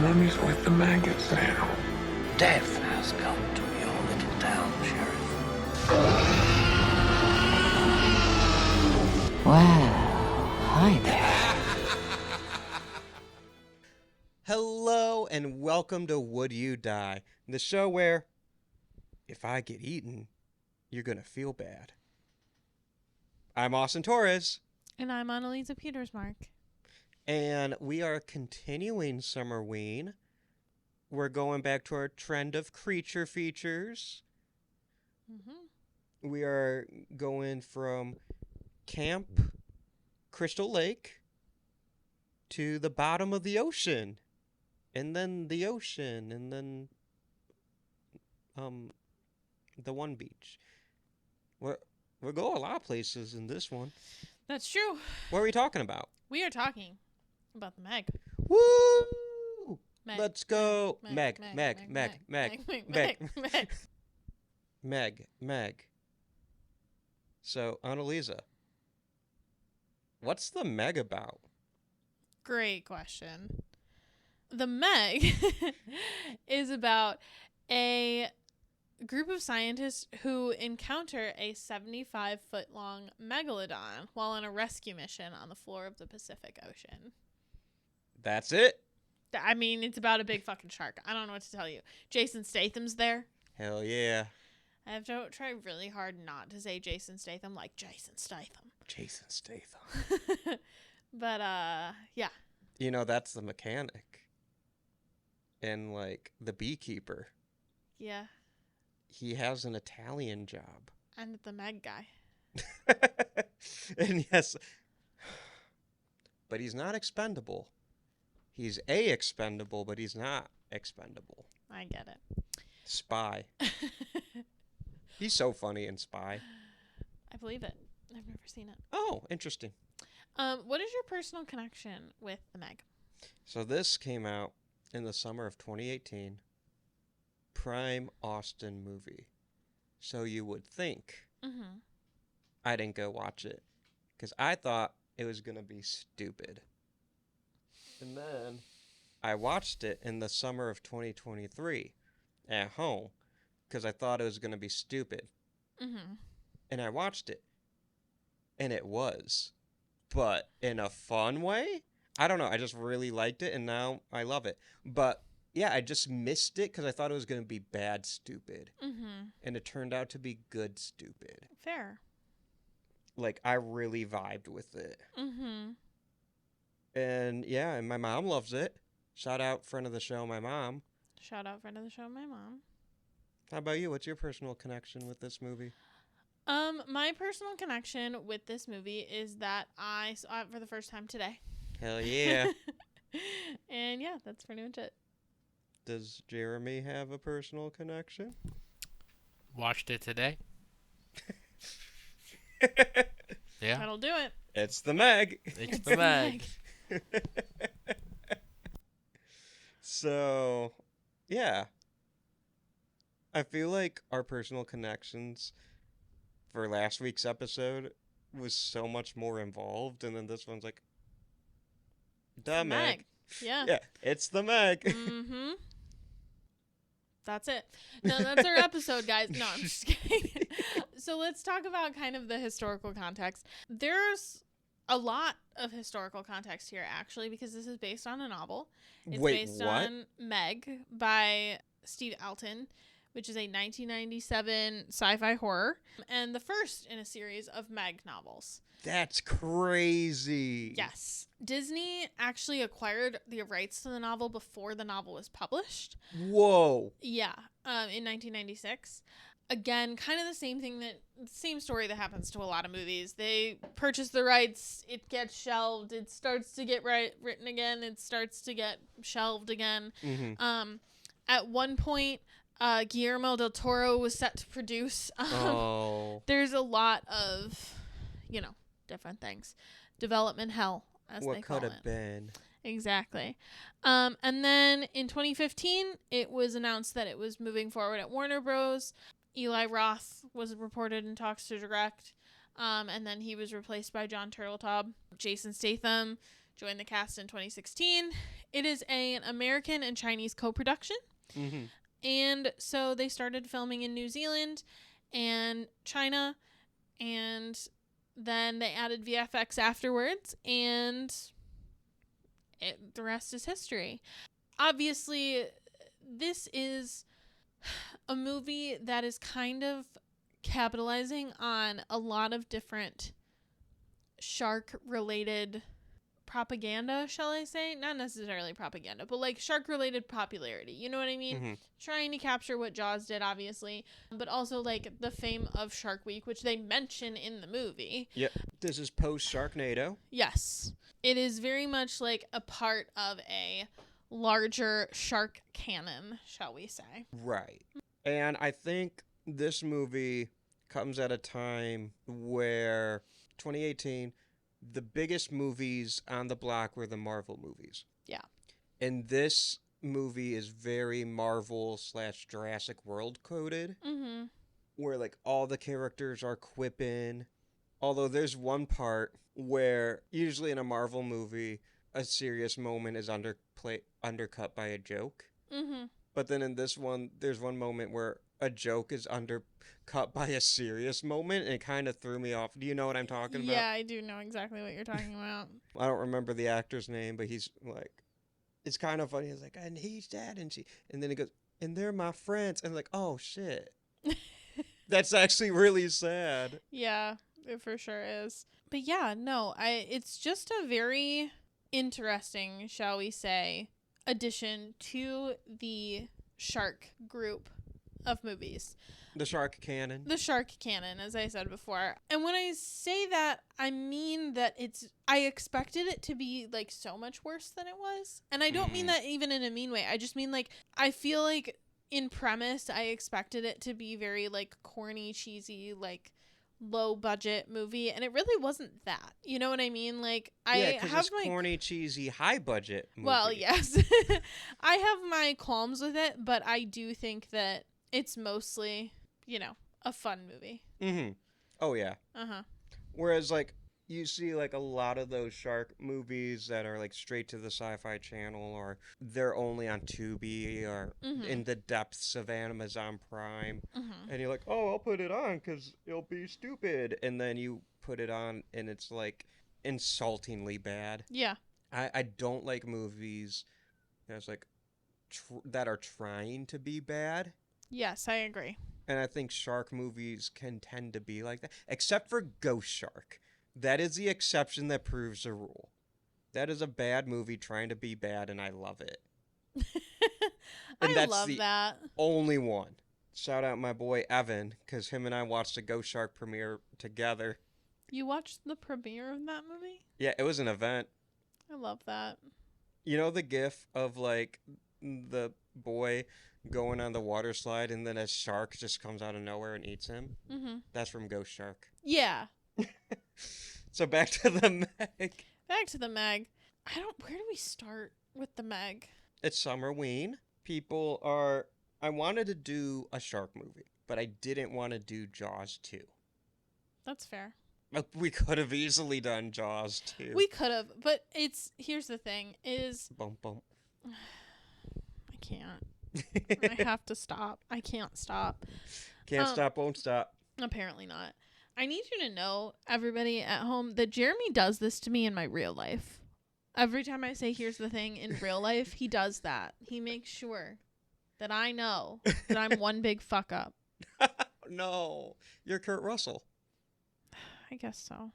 mummy's with the maggots now. Death has come to your little town, Sheriff. Well, hi there. Hello and welcome to Would You Die, the show where, if I get eaten, you're gonna feel bad. I'm Austin Torres. And I'm Anneliese Petersmark. And we are continuing Summerween. We're going back to our trend of creature features. Mm-hmm. We are going from Camp Crystal Lake to the bottom of the ocean. And then the ocean. And then the one beach. We'll go a lot of places in this one. That's true. What are we talking about? We are talking about the Meg. Woo! Meg. Let's go. Meg. Meg. So, Annalisa, what's the Meg about? Great question. The Meg is about a group of scientists who encounter a 75-foot-long megalodon while on a rescue mission on the floor of the Pacific Ocean. That's it? I mean, it's about a big fucking shark. I don't know what to tell you. Jason Statham's there. Hell yeah. I have to try really hard not to say Jason Statham like Jason Statham. Jason Statham. But, yeah. You know, that's the mechanic. And, like, the beekeeper. Yeah. He has an Italian job. And the Meg guy. And yes, but he's not expendable. He's expendable, but he's not expendable. I get it. Spy. He's so funny in Spy. I believe it. I've never seen it. Oh, interesting. What is your personal connection with the Meg? So this came out in the summer of 2018. Prime Austin movie. So you would think I didn't go watch it because I thought it was going to be stupid. And then I watched it in the summer of 2023 at home because I thought it was going to be stupid. And I watched it. And it was. But in a fun way? I don't know. I just really liked it and now I love it. But yeah, I just missed it because I thought it was going to be bad stupid. And it turned out to be good stupid. Fair. Like, I really vibed with it. And yeah, and my mom loves it. Shout out friend of the show, my mom. Shout out friend of the show, my mom. How about you? What's your personal connection with this movie? My personal connection with this movie is that I saw it for the first time today. Hell yeah. And yeah, that's pretty much it. Does Jeremy have a personal connection? Watched it today. Yeah. That'll do it. It's the Meg. It's the Meg. So, yeah. I feel like our personal connections for last week's episode was so much more involved, and then this one's like, the Meg. Yeah. Yeah, it's the Meg. That's it. No, that's our episode, guys. No, I'm just kidding. So let's talk about kind of the historical context. There's a lot of historical context here, actually, because this is based on a novel. It's based on Meg by Steve Alton, which is a 1997 sci-fi horror, and the first in a series of Meg novels. That's crazy. Yes. Disney actually acquired the rights to the novel before the novel was published. Whoa. Yeah, in 1996. Again, kind of the same story that happens to a lot of movies. They purchase the rights, it gets shelved, it starts to get written again, it starts to get shelved again. At one point, Guillermo del Toro was set to produce. There's a lot of, different things. Development hell, as they call it. What could have been. Exactly. And then in 2015, it was announced that it was moving forward at Warner Bros. Eli Roth was reported in talks to direct. And then he was replaced by John Turteltaub. Jason Statham joined the cast in 2016. It is an American and Chinese co-production. Mm-hmm. And so they started filming in New Zealand and China, and then they added VFX afterwards, and the rest is history. Obviously, this is a movie that is kind of capitalizing on a lot of different shark-related propaganda, shall I say? Not necessarily propaganda, but like shark-related popularity. You know what I mean? Mm-hmm. Trying to capture what Jaws did, obviously, but also like the fame of Shark Week, which they mention in the movie. Yep. This is post-Sharknado. Yes. It is very much like a part of a larger shark canon, shall we say. Right. And I think this movie comes at a time where 2018, the biggest movies on the block were the Marvel movies. Yeah. And this movie is very Marvel / Jurassic World coded, Mm-hmm. where like all the characters are quipping. Although there's one part where usually in a Marvel movie, a serious moment is undercut by a joke. Mm-hmm. But then in this one, there's one moment where a joke is undercut by a serious moment, and it kind of threw me off. Do you know what I'm talking about? Yeah, I do know exactly what you're talking about. I don't remember the actor's name, but he's like, it's kind of funny. He's like, and he's dead, and then he goes, and they're my friends, and like, oh shit, that's actually really sad. Yeah, it for sure is. But yeah, no, it's just a very interesting, shall we say, addition to the shark group of movies. The shark canon. The shark canon, as I said before. And when I say that, I mean that I expected it to be like so much worse than it was. And I don't mean that even in a mean way. I just mean like, I feel like in premise, I expected it to be very like corny, cheesy, like low budget movie, and it really wasn't that. You know what I mean? Like, I have it's corny, cheesy, high budget movie. Well, yes. I have my qualms with it, but I do think that it's mostly, you know, a fun movie. Mm-hmm. Oh yeah. Uh-huh. Whereas like you see like a lot of those shark movies that are like straight to the Sci-Fi Channel, or they're only on Tubi, or in the depths of Amazon Prime, and you're like, oh, I'll put it on because it'll be stupid, and then you put it on and it's like insultingly bad. Yeah. I don't like movies that's like that are trying to be bad. Yes, I agree. And I think shark movies can tend to be like that, except for Ghost Shark. That is the exception that proves the rule. That is a bad movie trying to be bad, and I love it. And I love that. Only one. Shout out my boy Evan, because him and I watched the Ghost Shark premiere together. You watched the premiere of that movie? Yeah, it was an event. I love that. You know the gif of like the boy going on the water slide and then a shark just comes out of nowhere and eats him? Mm-hmm. That's from Ghost Shark. Yeah. So back to the Meg. Back to the Meg. Where do we start with the Meg? It's Summerween. I wanted to do a shark movie, but I didn't want to do Jaws 2. That's fair. We could have easily done Jaws 2. We could have, but here's the thing is... Bump, bump. I can't. I have to stop. I can't stop. Can't stop, won't stop. Apparently not. I need you to know, everybody at home, that Jeremy does this to me in my real life. Every time I say, here's the thing, in real life, he does that. He makes sure that I know that I'm one big fuck up. No, you're Kurt Russell. I guess so.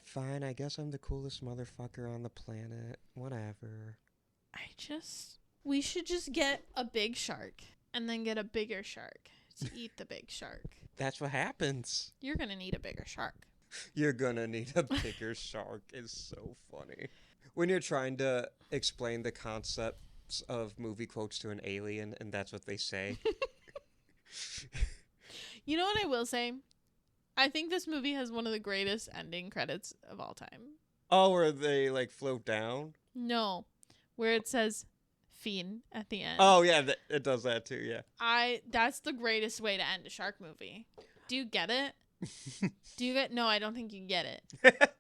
Fine, I guess I'm the coolest motherfucker on the planet. Whatever. We should just get a big shark and then get a bigger shark to eat the big shark. That's what happens. You're going to need a bigger shark. You're gonna need a bigger shark is so funny. When you're trying to explain the concepts of movie quotes to an alien and that's what they say. You know what I will say? I think this movie has one of the greatest ending credits of all time. Oh, where they like float down? No, where it says "fiend" at the end. Oh yeah, it does that too. Yeah. That's the greatest way to end a shark movie. Do you get it? Do you get? No, I don't think you get it.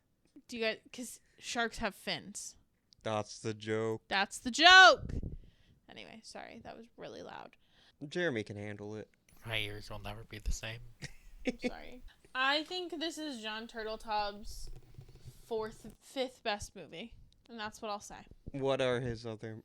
Do you get? Because sharks have fins. That's the joke. That's the joke. Anyway, sorry, that was really loud. Jeremy can handle it. My ears will never be the same. Sorry. I think this is John Turteltaub's fifth best movie, and that's what I'll say. What are his other...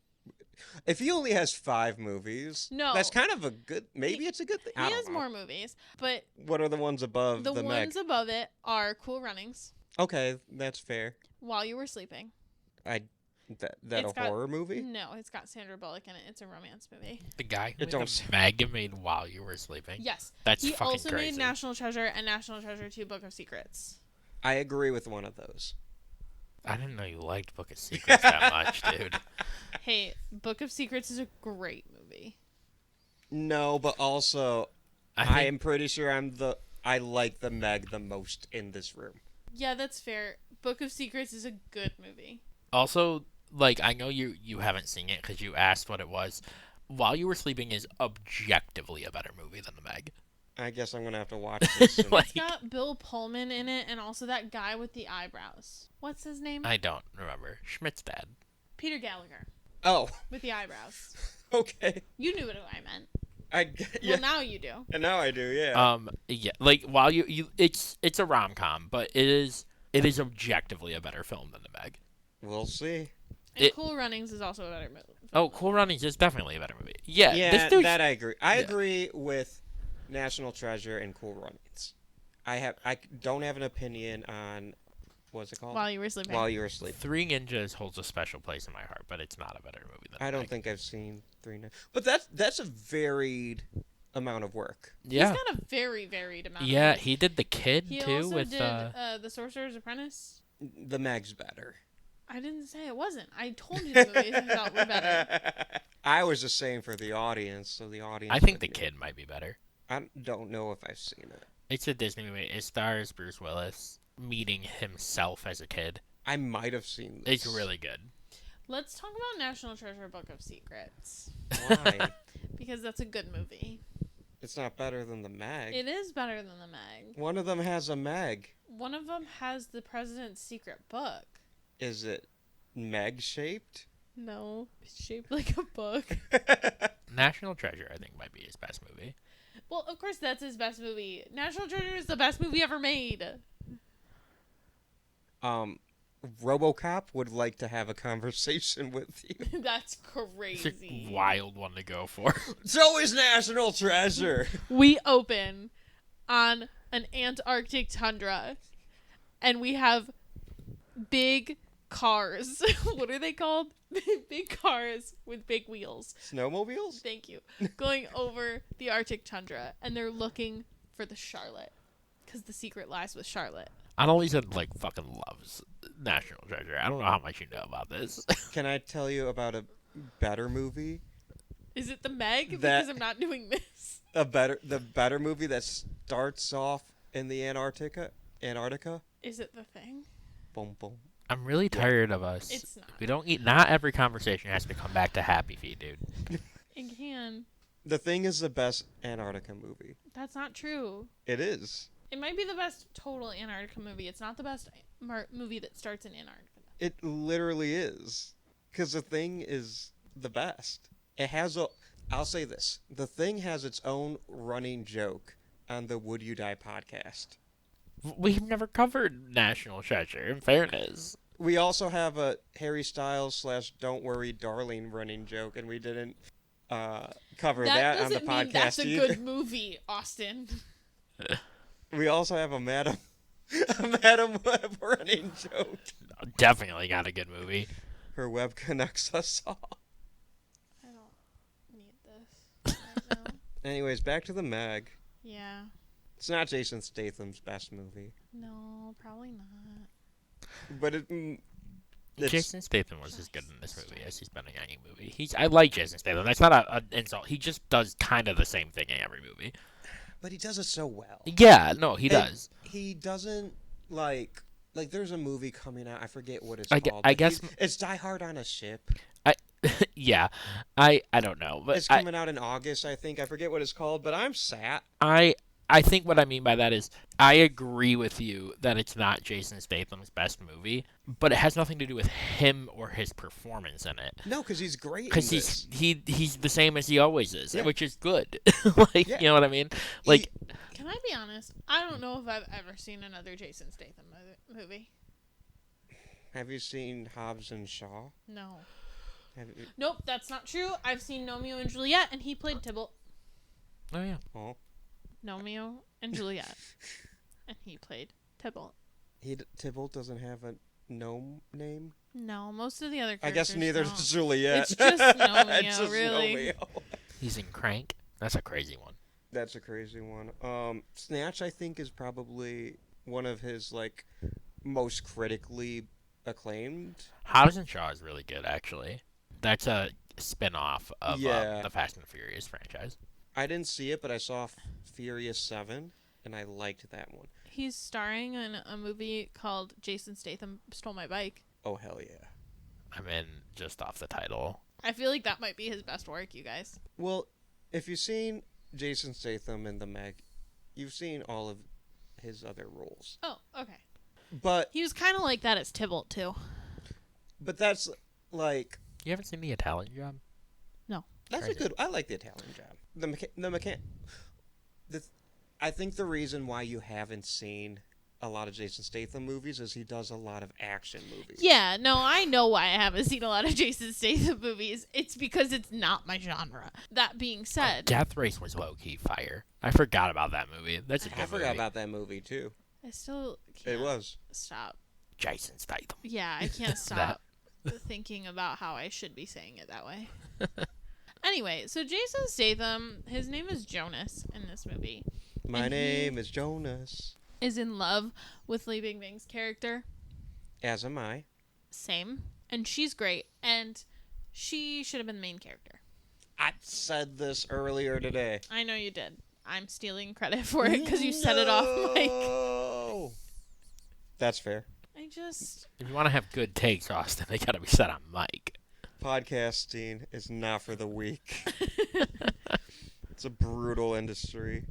If he only has 5 movies, No. that's kind of a good... Maybe it's a good thing. He has more movies, but What are the ones above the the Meg? ones above it are Cool Runnings, Okay, that's fair. While You Were Sleeping. That It's a got- horror movie? No, it's got Sandra Bullock in it. It's a romance movie. The guy who It made don't the s- Meg made While You Were Sleeping. Yes. That's He fucking also crazy. made National Treasure and National Treasure 2 Book of Secrets. I agree with one of those. I didn't know you liked Book of Secrets that much, dude. Hey, Book of Secrets is a great movie. No, but also, I think am pretty sure I like the Meg the most in this room. Yeah, that's fair. Book of Secrets is a good movie. also, like, I know you haven't seen it because you asked what it was. While You Were Sleeping is objectively a better movie than The Meg. I guess I'm gonna have to watch this. And... Like- It's got Bill Pullman in it and also that guy with the eyebrows. What's his name? I don't remember. Schmidt's dad. Peter Gallagher Oh, with the eyebrows. okay. You knew what I meant. Yeah. Well, now you do. And now I do, yeah. Yeah, like while you it's a rom-com, but it is objectively a better film than The Meg. We'll see. And Cool Runnings is also a better movie. Oh, Cool Runnings is definitely a better movie. Yeah, Yeah, this dude's, that I agree. I Yeah. agree with National Treasure and Cool Runnings. I don't have an opinion on what's it called? While You Were Sleeping. While You Were Sleeping. Three Ninjas holds a special place in my heart, but it's not a better movie than I The don't Meg. think I've seen 3 now. But that's a varied amount of work. Yeah, He's got a very varied amount. yeah, Of he did The Kid He too also with did The Sorcerer's Apprentice. The Meg's better. I didn't say it wasn't. I told you the movies I thought were better. I was just saying for the audience, so the audience. I think would The know. Kid might be better. I don't know if I've seen it. It's a Disney movie. It stars Bruce Willis meeting himself as a kid. I might have seen this. It's really good. Let's talk about National Treasure Book of Secrets. Why? Because that's a good movie. It's not better than the Meg. It is better than the Meg. One of them has a Meg. One of them has the President's Secret Book. Is it Meg shaped? No, it's shaped like a book. National Treasure, I think, might be his best movie. Well, of course that's his best movie. National Treasure is the best movie ever made. RoboCop would like to have a conversation with you. That's It's a crazy. wild one to go for. So is National Treasure. We open on an Antarctic tundra and we have big cars. What are they called? Big cars with big wheels. Snowmobiles? Thank you. Going over the Arctic tundra and they're looking for the Charlotte because the secret lies with Charlotte. Anneliese like fucking loves National Treasure. I don't know how much you know about this. Can I tell you about a better movie? Is it the Meg? That- Because I'm not doing this. The better movie that starts off in the Antarctica? Is it The Thing? Boom, boom. I'm really tired of us. It's not. We don't eat. Not every conversation has to come back to Happy Feet, dude. It can. The Thing is the best Antarctica movie. That's not true. It is. It might be the best total Antarctica movie. It's not the best movie that starts in Antarctica. It literally is. Because The Thing is the best. It has a... I'll say this. The Thing has its own running joke on the Would You Die podcast. We've never covered National Treasure, in fairness. We also have a Harry Styles / Don't Worry Darling running joke, and we didn't cover that on the doesn't mean podcast that's a either. good movie, Austin. We also have a Madam Web running joke. Definitely got a good movie. Her web connects us all. I don't need this right now. Anyways, back to the Meg. Yeah. It's not Jason Statham's best movie, No, probably not. but it's Jason Statham was as good in this movie as he's been in any movie. I like Jason Statham. That's not an insult. He just does kind of the same thing in every movie. but he does it so well. Yeah, no, he does. He doesn't like there's a movie coming out. I forget what it's I called. I but guess- it's Die Hard on a Ship. Yeah, I don't know, but It's coming out in August, I think. I forget what it's called, but I'm sad. I I think what I mean by that is I agree with you that it's not Jason Statham's best movie, but it has nothing to do with him or his performance in it. No, because he's great. Because he's the same as he always is, Yeah. which is good. Yeah. You know what I mean? Like, Can I be honest? I don't know if I've ever seen another Jason Statham movie. Have you seen Hobbs and Shaw? No. Have you... Nope, that's not true. I've seen Romeo and Juliet, and he played Tybalt. oh yeah. Oh. Romeo and Juliet, and he played Tybalt. Tybalt doesn't have a gnome name? No, most of the other I characters guess neither don't. does Juliet. It's just Romeo, It's just really. Romeo. He's in Crank. That's a crazy one. That's a crazy one. Snatch, I think, is probably one of his, like, most critically acclaimed. Hobbs and Shaw is really good, actually. That's a spin-off of Yeah. the Fast and Furious franchise. I didn't see it, but I saw Furious 7, and I liked that one. He's starring in a movie called Jason Statham Stole My Bike. Oh, hell yeah. I'm in just off the title. I feel like that might be his best work, you guys. Well, if you've seen Jason Statham in The Meg, you've seen all of his other roles. Oh, okay. But He was kind of like that as Tybalt, too. that's, like... You haven't seen The Italian Job? That's Crazy. a good... I like The Italian Job. I think the reason why you haven't seen a lot of Jason Statham movies is he does a lot of action movies. Yeah, no, I know why I haven't seen a lot of Jason Statham movies. It's because it's not my genre. That being said, Death Race was low-key fire. I forgot about that movie. That's a good I forgot movie. about that movie, too. I still can't It was. stop. Jason Statham. Yeah, I can't stop thinking about how I should be saying it that way. Anyway, so Jason Statham, his name is Jonas in this movie. My And name is Jonas. Is in love with Lee Bingbing's character. As am I. Same. And she's great. And she should have been the main character. I said this earlier today. I know you did. I'm stealing credit for it because you said it off mic. No! That's fair. I just... If you want to have good takes, Austin, they gotta be said on mic. Podcasting is not for the weak. It's a brutal industry.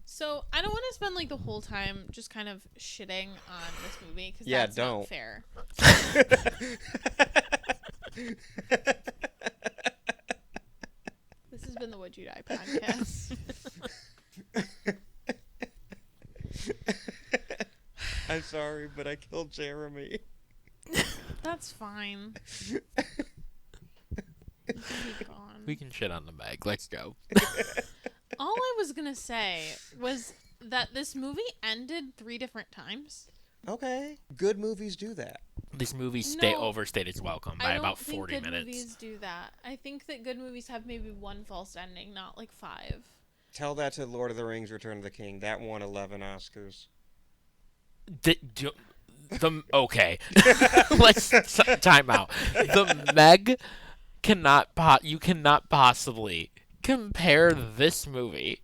So, I don't want to spend, like, the whole time just kind of shitting on this movie, because Yeah, that's don't. not fair. This has been the Would You Die podcast. I'm sorry, but I killed Jeremy. That's fine. Keep going. We can shit on the Meg. Let's go. All I was going to say was that this movie ended 3 different times. Okay. Good movies do that. This movie No, overstayed its welcome I by don't about think 40 good minutes. movies do that. I think that good movies have maybe 1 false ending, not like 5. Tell that to Lord of the Rings: Return of the King. That won 11 Oscars. Okay. Let's time out. The Meg you cannot possibly compare this movie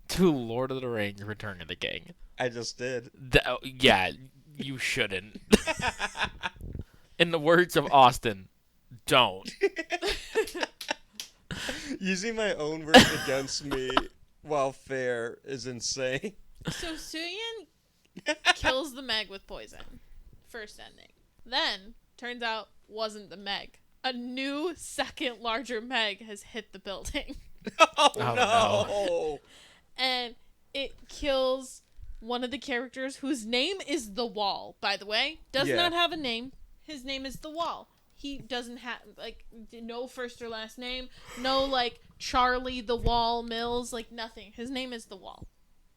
to Lord of the Rings: Return of the King. I just did. Yeah, you shouldn't. In the words of Austin, don't. Using my own words against me while fair is insane. So Suyin kills the Meg with poison. First ending. Then, turns out, wasn't the Meg. A new, second, larger Meg has hit the building. Oh, no. no. And it kills one of the characters whose name is The Wall, by the way. Does Yeah. not have a name. His name is The Wall. He doesn't have, like, no first or last name. No, like, Charlie The Wall Mills. Like, nothing. His name is The Wall.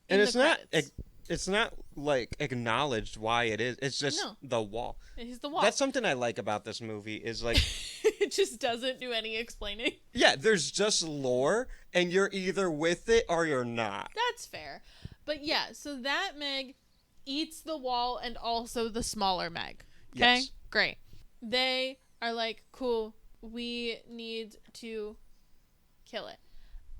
And In it's the not... credits. It's not, like, acknowledged why it is. It's just No. the wall. He's The Wall. That's something I like about this movie is, like... It just doesn't do any explaining. Yeah, there's just lore, and you're either with it or you're not. That's fair. But yeah, so that Meg eats the Wall and also the smaller Meg. Okay? Yes. Great. They are like, cool, we need to kill it.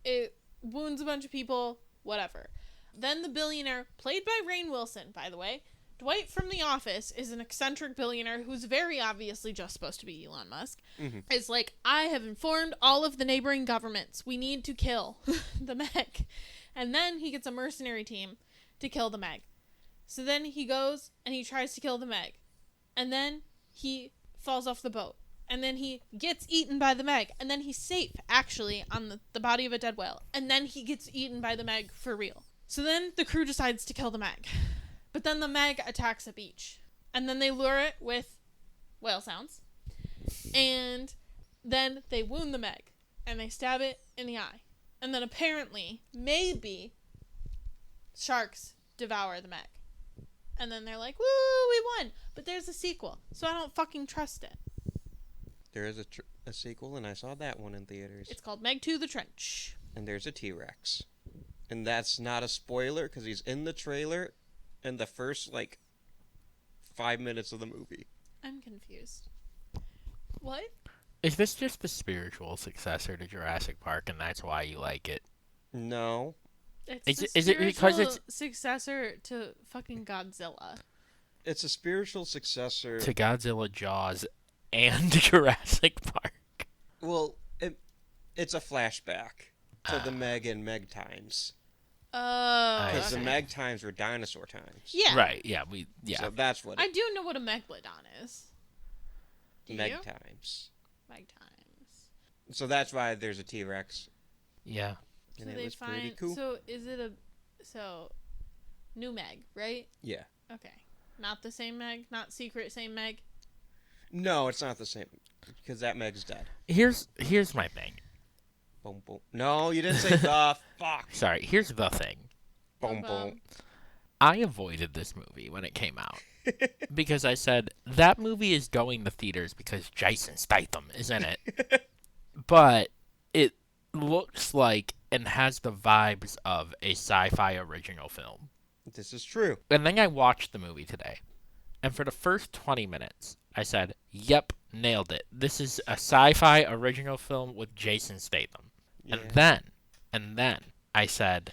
It wounds a bunch of people, whatever. Then the billionaire, played by Rainn Wilson, by the way, Dwight from The Office is an eccentric billionaire who's very obviously just supposed to be Elon Musk. Mm-hmm. Is like, I have informed all of the neighboring governments. We need to kill the Meg. And then he gets a mercenary team to kill the Meg. So then he goes and he tries to kill the Meg. And then he falls off the boat. And then he gets eaten by the Meg. And then he's safe, actually, on the body of a dead whale. And then he gets eaten by the Meg for real. So then the crew decides to kill the Meg. But then the Meg attacks a beach. And then they lure it with whale sounds. And then they wound the Meg. And they stab it in the eye. And then apparently, maybe, sharks devour the Meg. And then they're like, woo, we won. But there's a sequel. So I don't fucking trust it. There is a sequel, and I saw that one in theaters. It's called Meg to the Trench. And there's a T-Rex. And that's not a spoiler, because he's in the trailer in the first, 5 minutes of the movie. I'm confused. What? Is this just the spiritual successor to Jurassic Park, and that's why you like it? No. Is it because it's successor to fucking Godzilla? It's a spiritual successor to Godzilla, Jaws, and Jurassic Park. Well, it's a flashback to the Meg and Meg times. Oh, because the Meg times were dinosaur times. Yeah. Right. Yeah. So that's what. I do know what a Megalodon is. Do Meg you? times. Meg times. So that's why there's a T-Rex. Yeah. And so it was pretty cool. So is it new Meg, right? Yeah. Okay. Not the same Meg? Not secret same Meg? No, it's not the same, because that Meg's dead. Here's my thing. Boom, boom. No, you didn't say the fuck. Sorry, here's the thing. Boom, boom. I avoided this movie when it came out because I said, that movie is going to theaters because Jason Statham is in it. But it looks like and has the vibes of a sci-fi original film. This is true. And then I watched the movie today. And for the first 20 minutes, I said, yep, nailed it. This is a sci-fi original film with Jason Statham. Yeah. And then I said,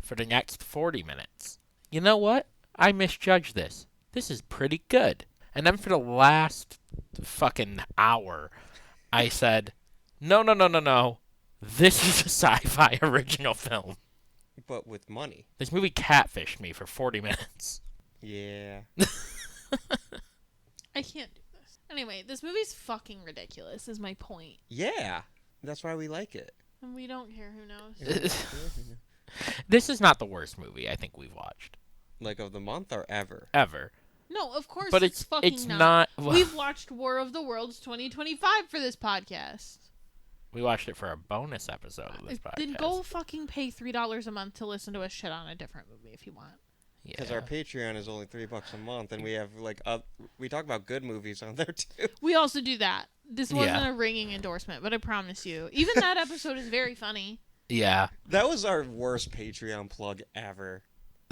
for the next 40 minutes, you know what? I misjudged this. This is pretty good. And then for the last fucking hour, I said, no. This is a sci-fi original film. But with money. This movie catfished me for 40 minutes. Yeah. I can't do this. Anyway, this movie's fucking ridiculous, is my point. Yeah. That's why we like it. And we don't care, who knows? This is not the worst movie I think we've watched. Like of the month or ever? Ever. No, of course but it's fucking it's not. We've watched War of the Worlds 2025 for this podcast. We watched it for a bonus episode of this podcast. Then go fucking pay $3 a month to listen to us shit on a different movie if you want. Because our Patreon is only $3 a month, and we have we talk about good movies on there too. We also do that. This wasn't a ringing endorsement, but I promise you, even that episode is very funny. Yeah, that was our worst Patreon plug ever.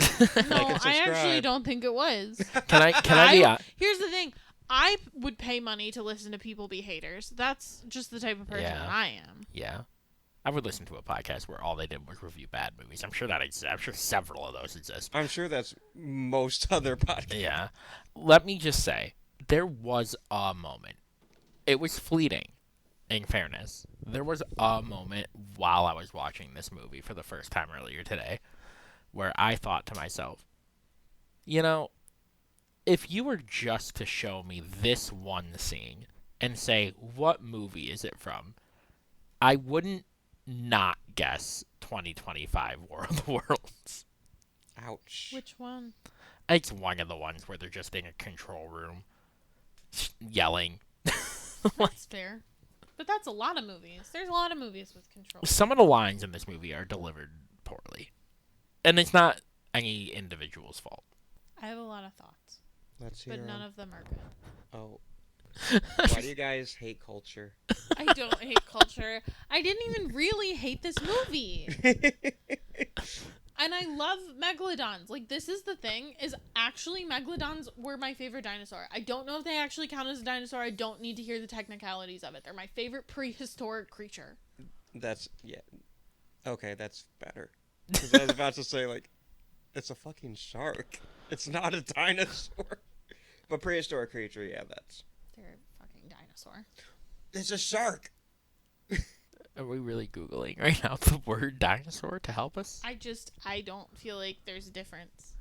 No, I actually don't think it was. Can I be? Here's the thing. I would pay money to listen to people be haters. That's just the type of person that I am. Yeah. I would listen to a podcast where all they did was review bad movies. I'm sure that exists. I'm sure several of those exist. I'm sure that's most other podcasts. Yeah. Let me just say, there was a moment. It was fleeting, in fairness. There was a moment while I was watching this movie for the first time earlier today where I thought to myself, you know, if you were just to show me this one scene and say, what movie is it from? I wouldn't not guess 2025 War of the Worlds. Ouch. Which one? It's one of the ones where they're just in a control room yelling. That's fair. But that's a lot of movies. There's a lot of movies with control. Some of the lines in this movie are delivered poorly. And it's not any individual's fault. I have a lot of thoughts. Let's hear But none of them are good. Oh. Why do you guys hate culture? I don't hate culture. I didn't even really hate this movie. And I love megalodons. Like, this is the thing, is actually megalodons were my favorite dinosaur. I don't know if they actually count as a dinosaur. I don't need to hear the technicalities of it. They're my favorite prehistoric creature. Okay, that's better. Because I was about to say, it's a fucking shark. It's not a dinosaur. But prehistoric creature, that's... They're a fucking dinosaur. It's a shark. Are we really Googling right now the word dinosaur to help us? I don't feel like there's a difference.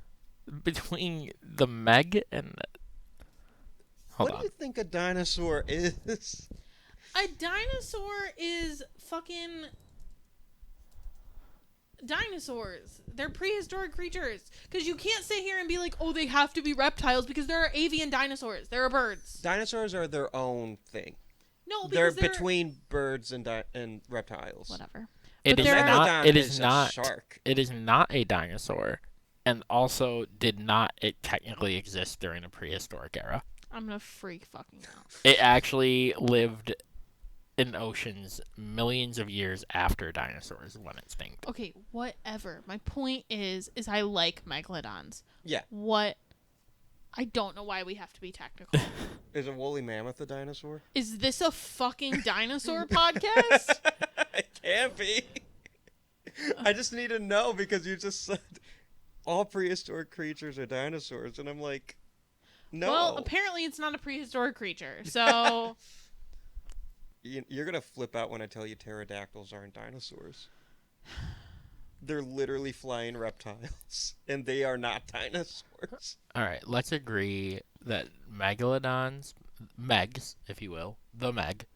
Between the Meg and... Hold What on. do you think a dinosaur is? A dinosaur is fucking... dinosaurs. They're prehistoric creatures. Because you can't sit here and be like, oh, they have to be reptiles because there are avian dinosaurs. There are birds. Dinosaurs are their own thing. No, They're because between birds and reptiles. Whatever. It But is there are- not. Megalodon It is is a not. shark. It is not a dinosaur, and also did not it technically exist during the prehistoric era. I'm gonna freak fucking out. It actually lived in oceans millions of years after dinosaurs went extinct. Okay, whatever. My point is I like megalodons. Yeah. What? I don't know why we have to be technical. Is a woolly mammoth a dinosaur? Is this a fucking dinosaur podcast? It can't be. I just need to know because you just said all prehistoric creatures are dinosaurs, and I'm like, no. Well, apparently it's not a prehistoric creature, so... You're going to flip out when I tell you pterodactyls aren't dinosaurs. They're literally flying reptiles, and they are not dinosaurs. All right, let's agree that megalodons, Megs, if you will, the Meg,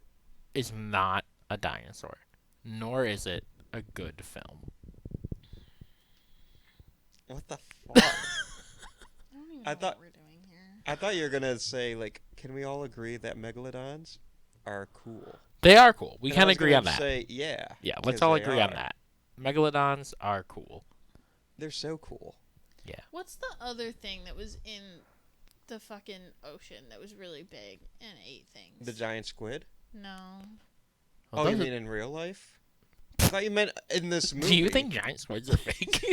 is not a dinosaur, nor is it a good film. What the fuck? I don't even know I thought- what we're doing here. I thought you were going to say, like, can we all agree that megalodons are cool? They are cool. We And can I was agree gonna on that. Say, yeah. Yeah, let's 'cause all they agree on are. that. Megalodons are cool. They're so cool. What's the other thing that was in the fucking ocean that was really big and ate things? The giant squid? No. Well, Oh, you those are- mean in real life? I thought you meant in this movie. Do you think giant squids are fake?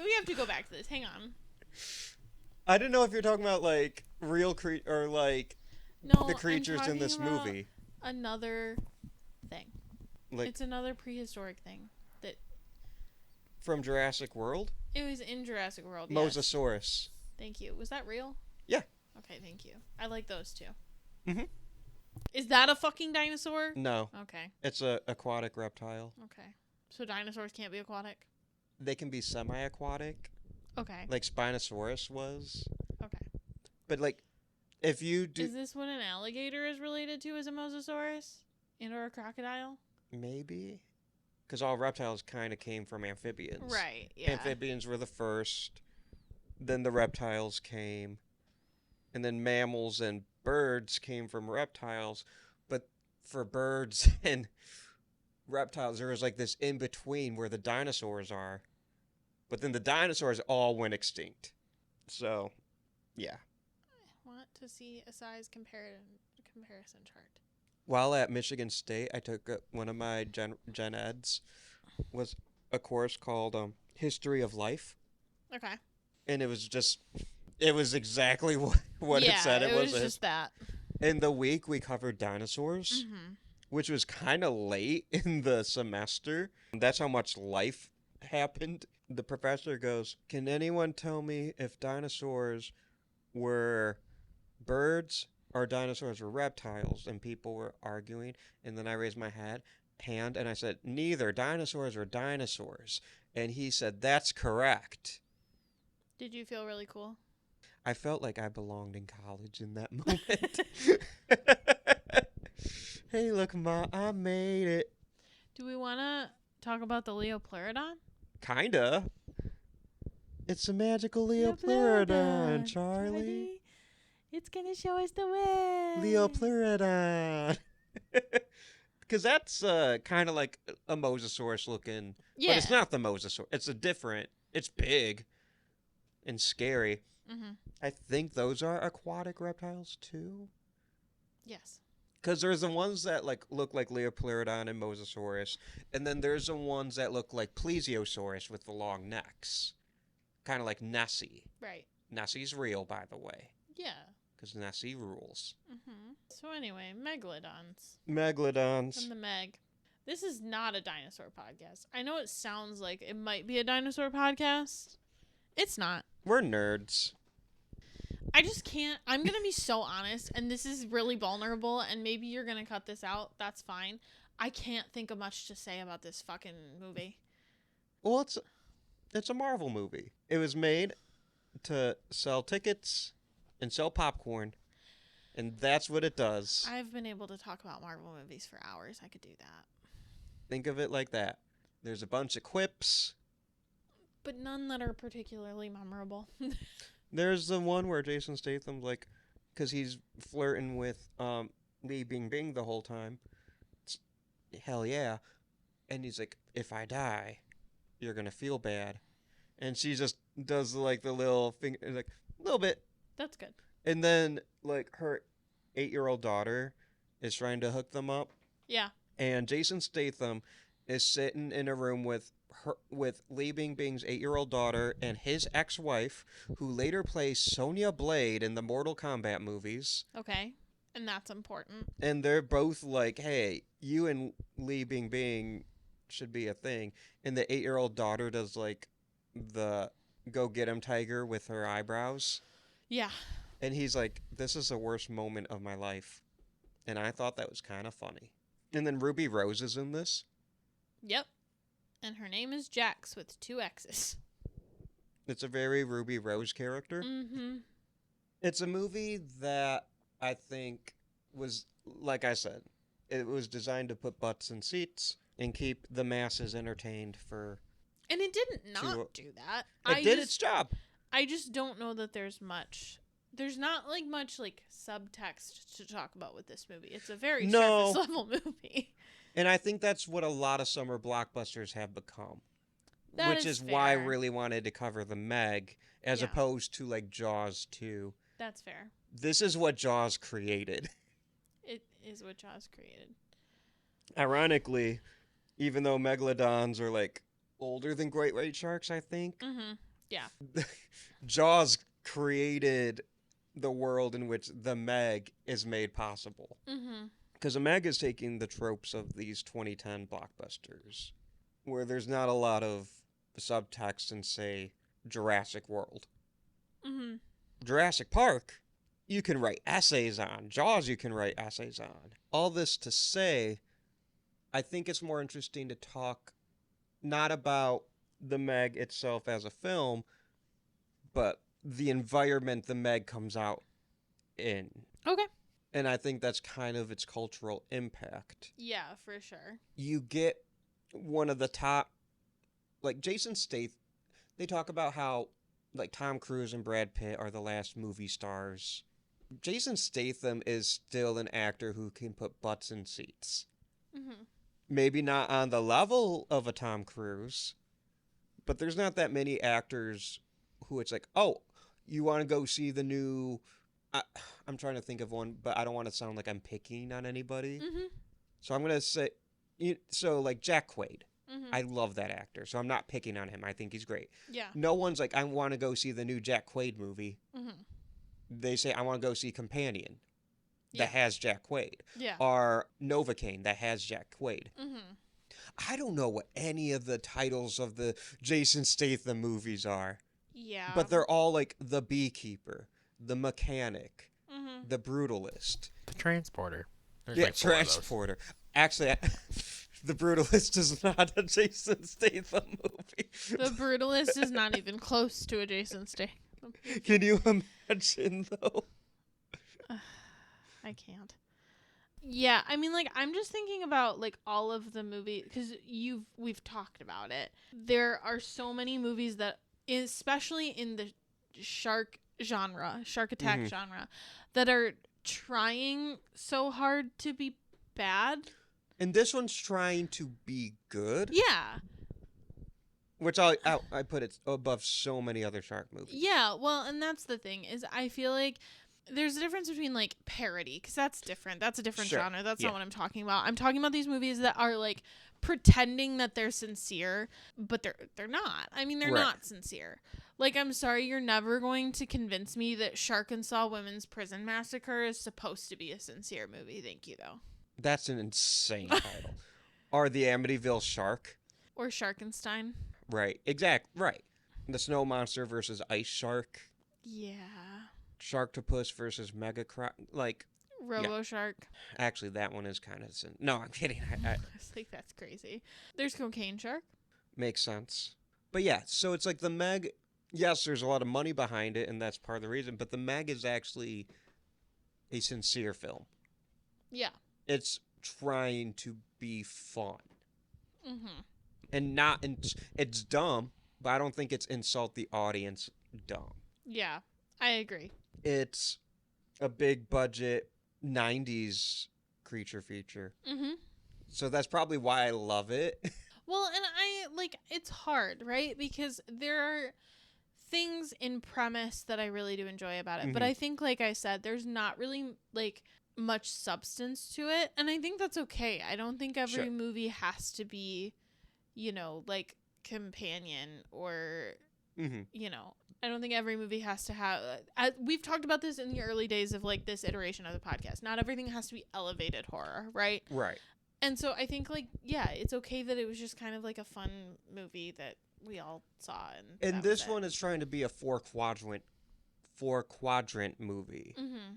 We have to go back to this. Hang on. I didn't know if you're talking about, like, real or, like, No, the creatures I'm in this talking about movie. Another thing. Like, It's another prehistoric thing that from Jurassic World? it was in Jurassic World. Yes. Mosasaurus. Thank you. Was that real? Yeah. Okay, thank you. I like those too. Mhm. Is that a fucking dinosaur? No, Okay. it's a aquatic reptile. Okay. So dinosaurs can't be aquatic? They can be semi-aquatic, Okay. like Spinosaurus was. Okay. But, like, if you do... Is this what an alligator is related to as a mosasaurus? And/or a crocodile? Maybe? Because all reptiles kind of came from amphibians. Right, yeah. Amphibians were the first. Then the reptiles came. And then mammals and birds came from reptiles. But for birds and reptiles, there was like this in-between where the dinosaurs are. But then the dinosaurs all went extinct. So, yeah. I want to see a size comparison chart. While at Michigan State, I took one of my gen eds was a course called History of Life. Okay. And it was exactly what it said it was. just that. In the week, we covered dinosaurs, Mm-hmm. which was kind of late in the semester. That's how much life happened. The professor goes, "Can anyone tell me if dinosaurs were birds or dinosaurs were reptiles?" And people were arguing. And then I raised my hand and I said, "Neither. Dinosaurs are dinosaurs." And he said, "That's correct." Did you feel really cool? I felt like I belonged in college in that moment. Hey, look, Ma, I made it. Do we want to talk about the Leopleurodon? Kinda. It's a magical Leopleurodon, Charlie. It's going to show us the way. Leopleurodon. Because that's kind of like a mosasaurus looking. Yeah. But it's not the mosasaurus. It's a different. It's big and scary. Mm-hmm. I think those are aquatic reptiles too. Yes. Because there's the ones that look like Leopleurodon and Mosasaurus, and then there's the ones that look like Plesiosaurus with the long necks, kind of like Nessie. Right. Nessie's real, by the way, Yeah. because Nessie rules. Mm-hmm. So anyway, megalodons Megalodons. from the Meg. This is not a dinosaur podcast. I know it sounds like it might be a dinosaur podcast. It's not. We're nerds. I just can't. I'm going to be so honest, and this is really vulnerable, and maybe you're going to cut this out. That's fine. I can't think of much to say about this fucking movie. Well, it's a Marvel movie. It was made to sell tickets and sell popcorn, and that's what it does. I've been able to talk about Marvel movies for hours. I could do that. Think of it like that. There's a bunch of quips. But none that are particularly memorable. There's the one where Jason Statham, like, because he's flirting with Li Bingbing the whole time. Hell yeah. And he's like, if I die, you're going to feel bad. And she just does, like, the little finger, like, a little bit. That's good. And then, like, her 8-year-old daughter is trying to hook them up. Yeah. And Jason Statham is sitting in a room with Li Bingbing's 8-year-old daughter and his ex-wife, who later plays Sonya Blade in the Mortal Kombat movies. Okay. And that's important. And they're both like, hey, you and Li Bingbing should be a thing. And the 8-year-old daughter does, like, the go get him tiger with her eyebrows. Yeah. And he's like, this is the worst moment of my life. And I thought that was kind of funny. And then Ruby Rose is in this. Yep. And her name is Jax with 2 X's. It's a very Ruby Rose character. Mm-hmm. It's a movie that I think was, like I said, it was designed to put butts in seats and keep the masses entertained for... And it didn't not do that. It did its job. I just don't know that there's much... There's not, like, much, like, subtext to talk about with this movie. It's a very surface-level movie. And I think that's what a lot of summer blockbusters have become. That which is why I fair. really wanted to cover the Meg, as opposed to, like, Jaws 2. That's fair. This is what Jaws created. It is what Jaws created. Ironically, even though megalodons are, like, older than great white sharks, I think. Mm-hmm. Yeah. Jaws created the world in which the Meg is made possible. Mm-hmm. Because the Meg is taking the tropes of these 2010 blockbusters, where there's not a lot of subtext in, say, Jurassic World. Mm-hmm. Jurassic Park, you can write essays on. Jaws, you can write essays on. All this to say, I think it's more interesting to talk not about the Meg itself as a film, but the environment the Meg comes out in. Okay. And I think that's kind of its cultural impact. Yeah, for sure. You get one of the top, like Jason Statham, they talk about how, like, Tom Cruise and Brad Pitt are the last movie stars. Jason Statham is still an actor who can put butts in seats. Mm-hmm. Maybe not on the level of a Tom Cruise, but there's not that many actors who it's like, oh, you want to go see the new... I'm trying to think of one, but I don't want to sound like I'm picking on anybody. Mm-hmm. So I'm going to say... So, like, Jack Quaid. Mm-hmm. I love that actor, so I'm not picking on him. I think he's great. Yeah. No one's like, I want to go see the new Jack Quaid movie. Mm-hmm. They say, I want to go see Companion that has Jack Quaid. Yeah. Or Novocaine that has Jack Quaid. Mm-hmm. I don't know what any of the titles of the Jason Statham movies are. Yeah. But they're all like The Beekeeper, The Mechanic, Mm-hmm. The Brutalist. The Transporter. There's Yeah, like 4 of those. Transporter. Actually, The Brutalist is not a Jason Statham movie. The Brutalist is not even close to a Jason Statham. Can you imagine, though? I can't. Yeah, I mean, like, I'm just thinking about, like, all of the movies, because we've talked about it. There are so many movies that, especially in the shark attack genre, that are trying so hard to be bad. And this one's trying to be good. Yeah. Which I put it above so many other shark movies. Yeah, well, and that's the thing, is I feel like there's a difference between, like, parody, because that's different. That's a different genre. That's not what I'm talking about. I'm talking about these movies that are, like, pretending that they're sincere, but they're not. I mean, they're not sincere. Like, I'm sorry, you're never going to convince me that Sharkensaw Women's Prison Massacre is supposed to be a sincere movie. Thank you, though. That's an insane title. Or The Amityville Shark. Or Sharkenstein. Right. Right. The Snow Monster versus Ice Shark. Yeah. Sharktopus versus Megacro... Like... Robo Shark. Actually, that one is kind of... No, I'm kidding. I I was like, that's crazy. There's Cocaine Shark. makes sense. But yeah, so it's like the Meg... Yes, there's a lot of money behind it, and that's part of the reason. But the Meg is actually a sincere film. Yeah. It's trying to be fun. Mm-hmm. And not... It's dumb, but I don't think it's insult the audience dumb. Yeah, I agree. It's a big budget 90s creature feature. Mm-hmm. So that's probably why I love it. Well, and it's hard, right? Because there are things in premise that I really do enjoy about it. But I think, like I said, there's not really, like, much substance to it. And I think that's okay. I don't think every movie has to be, you know, like, companion or, you know, I don't think every movie has to have... we've talked about this in the early days of, like, this iteration of the podcast. Not everything has to be elevated horror, right? Right. And so I think, like, yeah, it's okay that it was just kind of like a fun movie that we all saw. And this one is trying to be a four quadrant movie. Mm-hmm.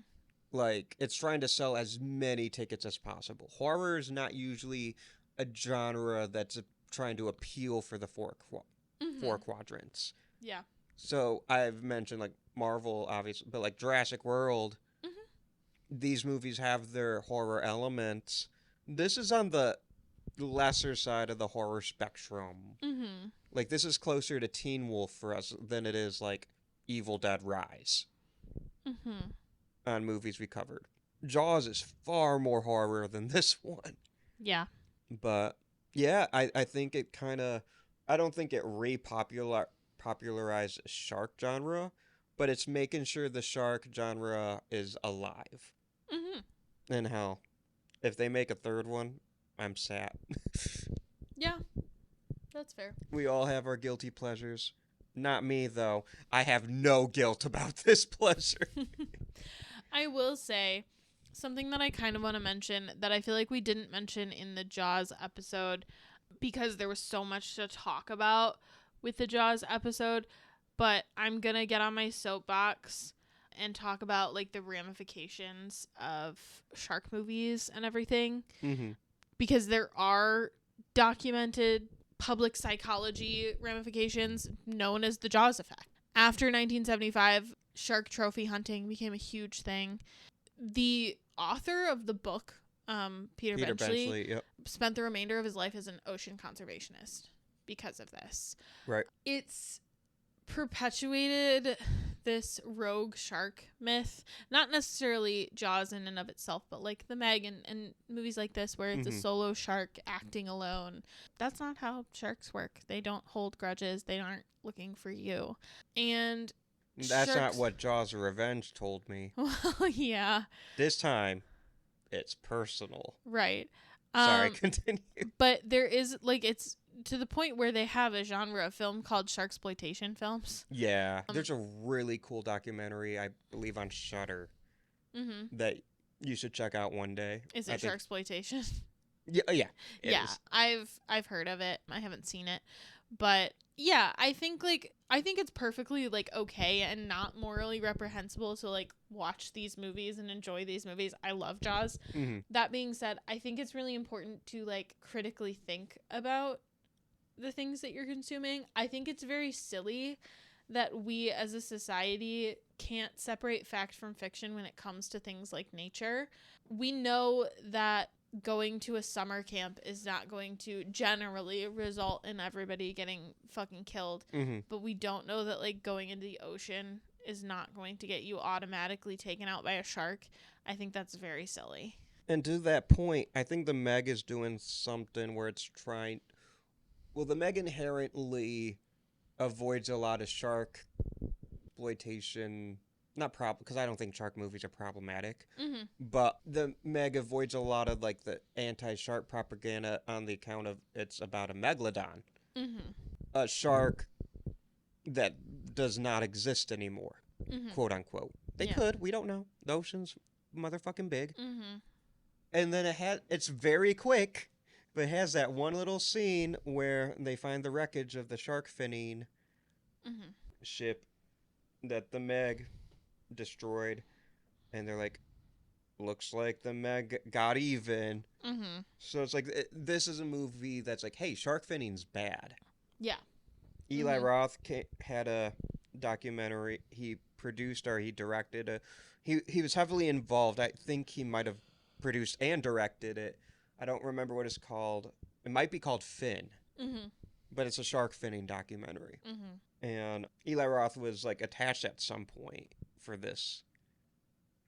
Like, it's trying to sell as many tickets as possible. Horror is not usually a genre that's trying to appeal for the four quadrants. Yeah. So I've mentioned, like, Marvel, obviously, but, like, Jurassic World, these movies have their horror elements. This is on the lesser side of the horror spectrum. Mm-hmm. Like, this is closer to Teen Wolf for us than it is, like, Evil Dead Rise on movies we covered. Jaws is far more horror than this one. Yeah. But, yeah, I think it kind of... I don't think it popularized the shark genre, but it's making sure the shark genre is alive. Mm-hmm. And how... If they make a third one, I'm sad. Yeah, that's fair. We all have our guilty pleasures. Not me, though. I have no guilt about this pleasure. I will say something that I kind of want to mention that I feel like we didn't mention in the Jaws episode because there was so much to talk about with the Jaws episode, but I'm going to get on my soapbox and talk about, like, the ramifications of shark movies and everything. Because there are documented public psychology ramifications known as the Jaws effect. After 1975, shark trophy hunting became a huge thing. The author of the book, Peter Benchley, spent the remainder of his life as an ocean conservationist because of this. Right. It's perpetuated this rogue shark myth, not necessarily Jaws in and of itself, but like the Meg and movies like this where it's a solo shark acting alone. That's not how sharks work. They don't hold grudges. They aren't looking for you. And that's not what Jaws of Revenge told me. Well, yeah. This time, it's personal. Right. Sorry, continue. But there is, like, it's to the point where they have a genre of film called sharksploitation films. Yeah. There's a really cool documentary, I believe, on Shudder that you should check out one day. Is it sharksploitation? Yeah. Yeah. Yeah. I've heard of it. I haven't seen it. But yeah, I think it's perfectly, like, okay and not morally reprehensible to, like, watch these movies and enjoy these movies. I love Jaws. That being said, I think it's really important to, like, critically think about the things that you're consuming. I think it's very silly that we as a society can't separate fact from fiction when it comes to things like nature. We know that going to a summer camp is not going to generally result in everybody getting fucking killed. But we don't know that, like, going into the ocean is not going to get you automatically taken out by a shark. I think that's very silly. And to that point, I think the Meg is doing something where it's trying... Well, the Meg inherently avoids a lot of shark exploitation... Not problem, because I don't think shark movies are problematic. But the Meg avoids a lot of, like, the anti-shark propaganda on the account of it's about a megalodon. A shark that does not exist anymore, quote unquote. They could, we don't know. The ocean's motherfucking big. And then it's very quick, but it has that one little scene where they find the wreckage of the shark finning ship that the Meg destroyed, and they're like, looks like the Meg got even. Mm-hmm. So it's like, this is a movie that's like, hey, shark finning's bad. Yeah. Eli Roth had a documentary he produced or he directed. He was heavily involved. I think he might have produced and directed it. I don't remember what it's called. It might be called Finn. Mm-hmm. But it's a shark finning documentary. Mm-hmm. And Eli Roth was like attached at some point for this.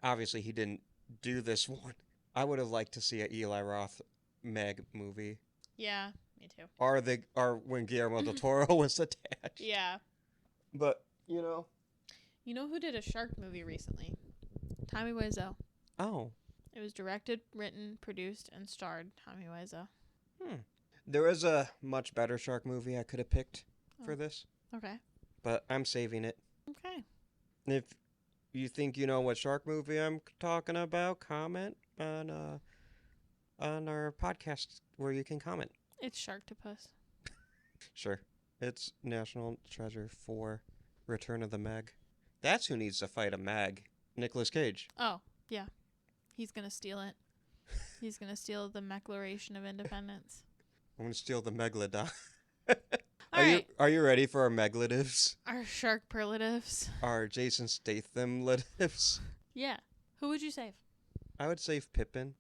Obviously, he didn't do this one. I would have liked to see a Eli Roth Meg movie. Yeah, me too. Or when Guillermo del Toro was attached. Yeah. But, you know. You know who did a shark movie recently? Tommy Wiseau. Oh. It was directed, written, produced, and starred Tommy Wiseau. There was a much better shark movie I could have picked for this. Okay. But I'm saving it. Okay. If you think you know what shark movie I'm talking about, comment on our podcast where you can comment. It's Sharktopus. Sure. It's National Treasure 4, Return of the Meg. That's who needs to fight a Meg. Nicolas Cage. Oh, yeah. He's going to steal it. He's going to steal the Declaration of Independence. I'm going to steal the Megalodon. All Are you ready for our Megalitives? Our shark perlatives. Our Jason Statham litives? Yeah. Who would you save? I would save Pippin.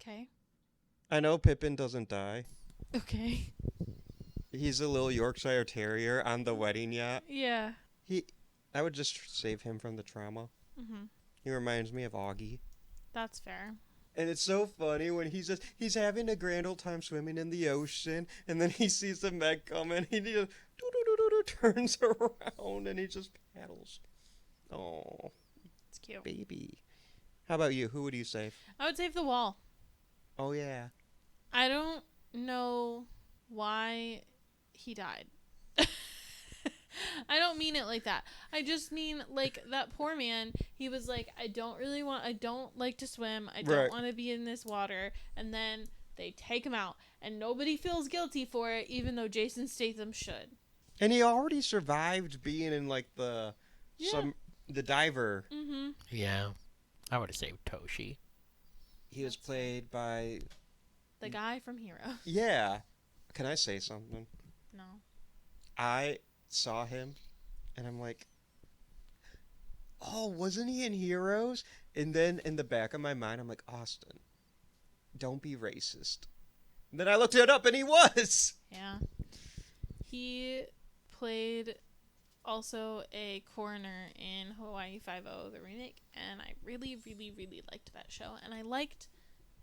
Okay. I know Pippin doesn't die. Okay. He's a little Yorkshire Terrier on the wedding yacht. Yeah. I would just save him from the trauma. Mm-hmm. He reminds me of Augie. That's fair. And it's so funny when he's having a grand old time swimming in the ocean, and then he sees the Meg coming, he just turns around, and he just paddles. Oh, It's cute. baby. How about you? Who would you save? I would save the wall. Oh, yeah. I don't know why he died. I don't mean it like that. I just mean, like, that poor man, he was like, I don't like to swim. I don't want to be in this water. And then they take him out. And nobody feels guilty for it, even though Jason Statham should. And he already survived being in, like, the diver. Mm-hmm. Yeah. I would have saved Toshi. He was played by... The guy from Hero. Yeah. Can I say something? No. I saw him, and I'm like, oh, wasn't he in Heroes? And then in the back of my mind, I'm like, Austin, don't be racist. And then I looked it up, and he was. Yeah. He played also a coroner in Hawaii Five-0, the remake, and I really, really, really liked that show, and I liked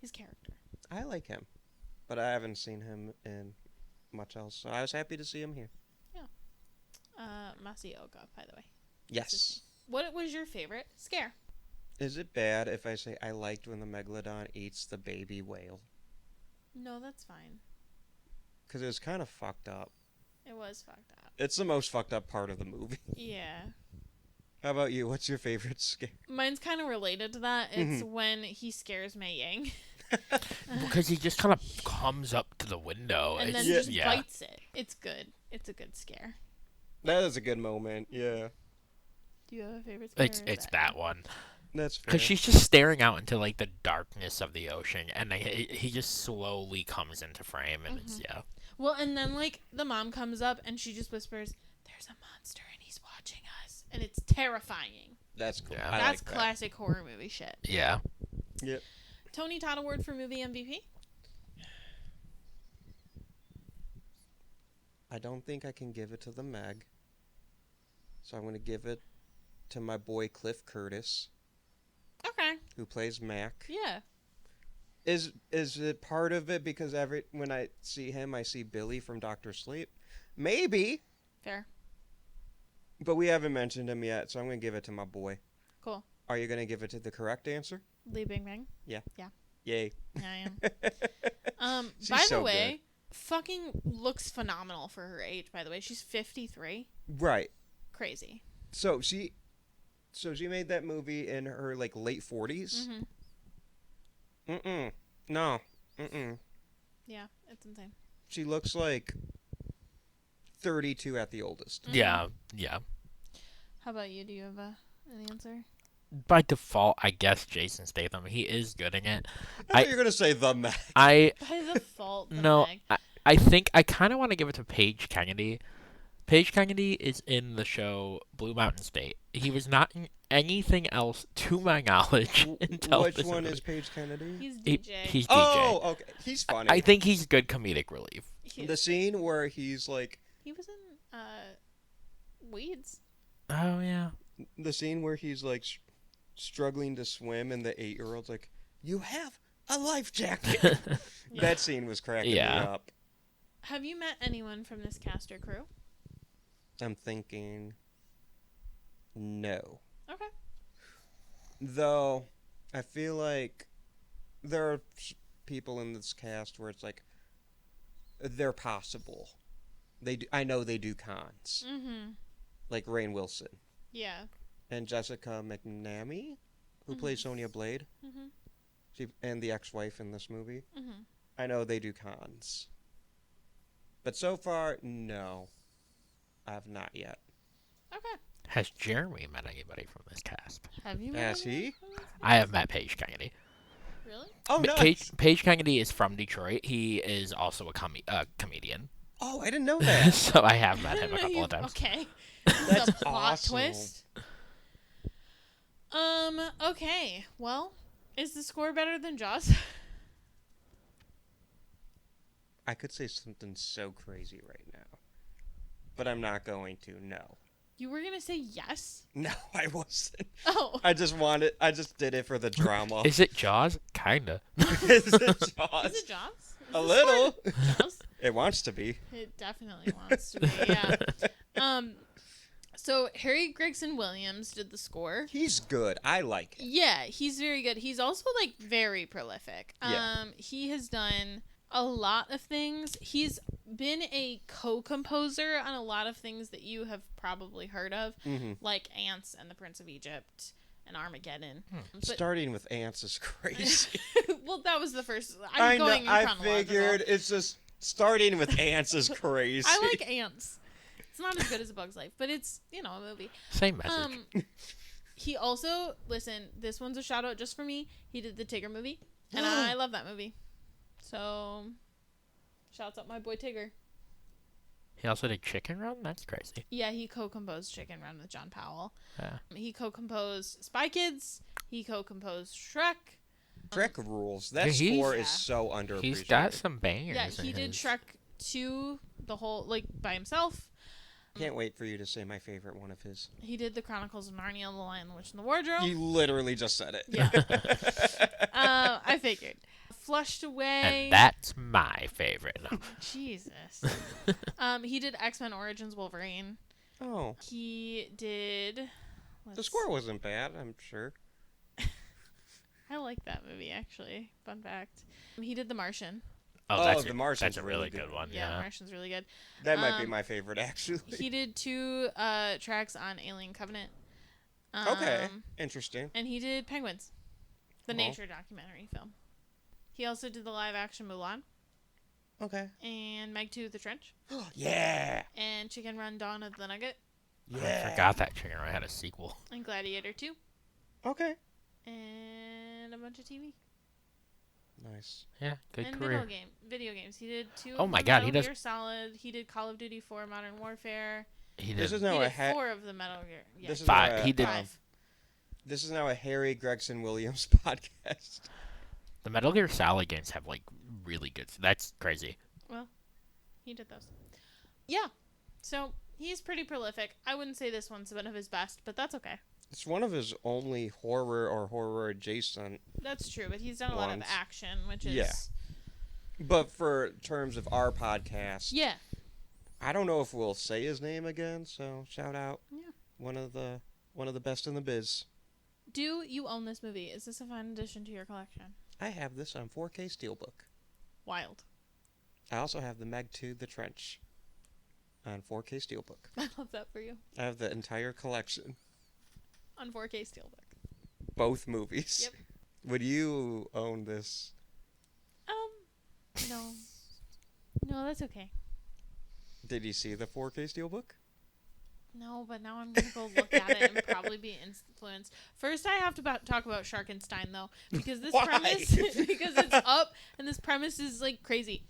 his character. I like him, but I haven't seen him in much else, so I was happy to see him here. Masioka, by the way. Yes. What was your favorite scare? Is it bad if I say I liked when the Megalodon eats the baby whale? No, that's fine. Because it was kind of fucked up. It was fucked up. It's the most fucked up part of the movie. Yeah. How about you? What's your favorite scare? Mine's kind of related to that. It's when he scares Mei Yang. Because he just kind of comes up to the window. And then just bites it. It's good. It's a good scare. That is a good moment, yeah. Do you have a favorite scare? It's that one. That's fair. Because she's just staring out into, like, the darkness of the ocean, and he just slowly comes into frame, and it's, yeah. Well, and then, like, the mom comes up, and she just whispers, there's a monster, and he's watching us. And it's terrifying. That's cool. Yeah. That's classic horror movie shit. Yeah. Yep. Tony Todd Award for Movie MVP? I don't think I can give it to the Meg. So I'm going to give it to my boy Cliff Curtis. Okay. Who plays Mac. Yeah. Is it part of it because when I see him, I see Billy from Dr. Sleep? Maybe. Fair. But we haven't mentioned him yet, so I'm going to give it to my boy. Cool. Are you going to give it to the correct answer? Lee Bing Bang? Yeah. Yeah. Yay. Yeah, I am. She's By so the way, fucking looks phenomenal for her age, by the way. She's 53. Right. Crazy. So she made that movie in her, like, late 40s? Mm-mm. No. Mm-mm. Yeah, it's insane. She looks like 32 at the oldest. Yeah. Yeah. How about you? Do you have an answer? by default, I guess Jason Statham. He is good in it. I thought you were gonna say the Meg. I By default, the no. Meg. I think I kind of want to give it to Paige Kennedy. Paige Kennedy is in the show Blue Mountain State. He was not in anything else, to my knowledge, in Which television one movies. is Paige Kennedy? He's He- DJ. he's DJ. Oh, okay. He's funny. I think he's good comedic relief. The scene where he's like, He was in Weeds. Oh yeah. the scene where he's like struggling to swim, and the 8-year-old's like, "You have a life jacket." That scene was cracking me up. Have you met anyone from this cast or crew? I'm thinking, no. Okay. Though, I feel like there are people in this cast where it's like, they're possible. I know they do cons. Mm-hmm. Like Rainn Wilson. Yeah. And Jessica McNamee, who plays Sonya Blade. Mm-hmm. And the ex-wife in this movie. Mm-hmm. I know they do cons. But so far, no. I have not yet. Okay. Has Jeremy met anybody from this cast? Have you met Has anyone he? from this cast? I have met Paige Kennedy. Really? Oh, nice. Paige Kennedy is from Detroit. He is also a comedian. Oh, I didn't know that. So I have met him a couple of times. Okay. That's The plot awesome. twist. Okay. Well, is the score better than Jaws? I could say something so crazy right now. But I'm not going to, no. You were gonna say yes? No, I wasn't. Oh. I just did it for the drama. Is it Jaws? Kinda. Is it Jaws? Is it Jaws? Is A the little. score Jaws? It wants to be. It definitely wants to be, yeah. So Harry Gregson Williams did the score. He's good. I like it. Yeah, he's very good. He's also like very prolific. Yeah. He has done a lot of things. He's been a co-composer on a lot of things that you have probably heard of, like Ants and the Prince of Egypt and Armageddon. But, Starting with ants is crazy. well, that was the first. I I'm know. going in I chronological. figured it's just starting with ants is crazy. I like Ants. It's not as good as A Bug's Life, but it's, a movie. Same message. He also, listen, this one's a shout out just for me. He did the Tigger movie, and I love that movie. So, shouts out my boy Tigger. He also did Chicken Run? That's crazy. Yeah, he co-composed Chicken Run with John Powell. Yeah. He co-composed Spy Kids. He co-composed Shrek. Shrek rules. That Yeah, score yeah. is so underappreciated. He's got some bangers. Yeah, in he did his- Shrek 2, the whole, by himself. Can't wait for you to say my favorite one of his. He did The Chronicles of Narnia, The Lion, the Witch, and the Wardrobe. You literally just said it. Yeah. I figured. Flushed Away. And that's my favorite. No. Jesus. He did X-Men Origins Wolverine. Oh, He did... the score wasn't bad, I'm sure. I like that movie, actually. Fun fact. He did The Martian. Oh, that's The Martian's that's a really really good. good one. Yeah, The Yeah. Martian's really good. That might be my favorite, actually. He did 2 tracks on Alien Covenant. Okay, interesting. And he did Penguins, the Oh. nature documentary film. He also did the live-action Mulan Okay. and Meg 2, The Trench, Yeah. and Chicken Run, Dawn of the Nugget, Yeah. I forgot that Chicken Run had a sequel. and Gladiator 2, Okay. and a bunch of TV. Nice. Yeah, good and career. video games. He did 2 Oh of my the God, Metal he does- Gear Solid. He did Call of Duty 4 Modern Warfare. He This did is He now a did 4 of the Metal Gear. Yeah. This is five. now a- He did 5. This is now a Harry Gregson Williams podcast. the Metal Gear Solid games have really good. That's crazy. Well, he did those. Yeah. So he's pretty prolific. I wouldn't say this one's one of his best, but that's okay. It's one of his only horror or horror adjacent. That's true, but he's done a lot of Ones. action, which is Yeah. But for terms of our podcast, yeah. I don't know if we'll say his name again. So shout out, Yeah. one of the best in the biz. Do you own this movie? Is this a fine addition to your collection? I have this on 4K Steelbook. Wild. I also have the Meg 2 The Trench on 4K Steelbook. I love that for you. I have the entire collection, On 4K Steelbook. both movies. Yep. Would you own this? No. No, that's okay. Did you see the 4K Steelbook? No, but now I'm going to go look at it and probably be influenced. First, I have to talk about Sharkenstein, though, because this Why? premise, because it's up, and this premise is, like, crazy.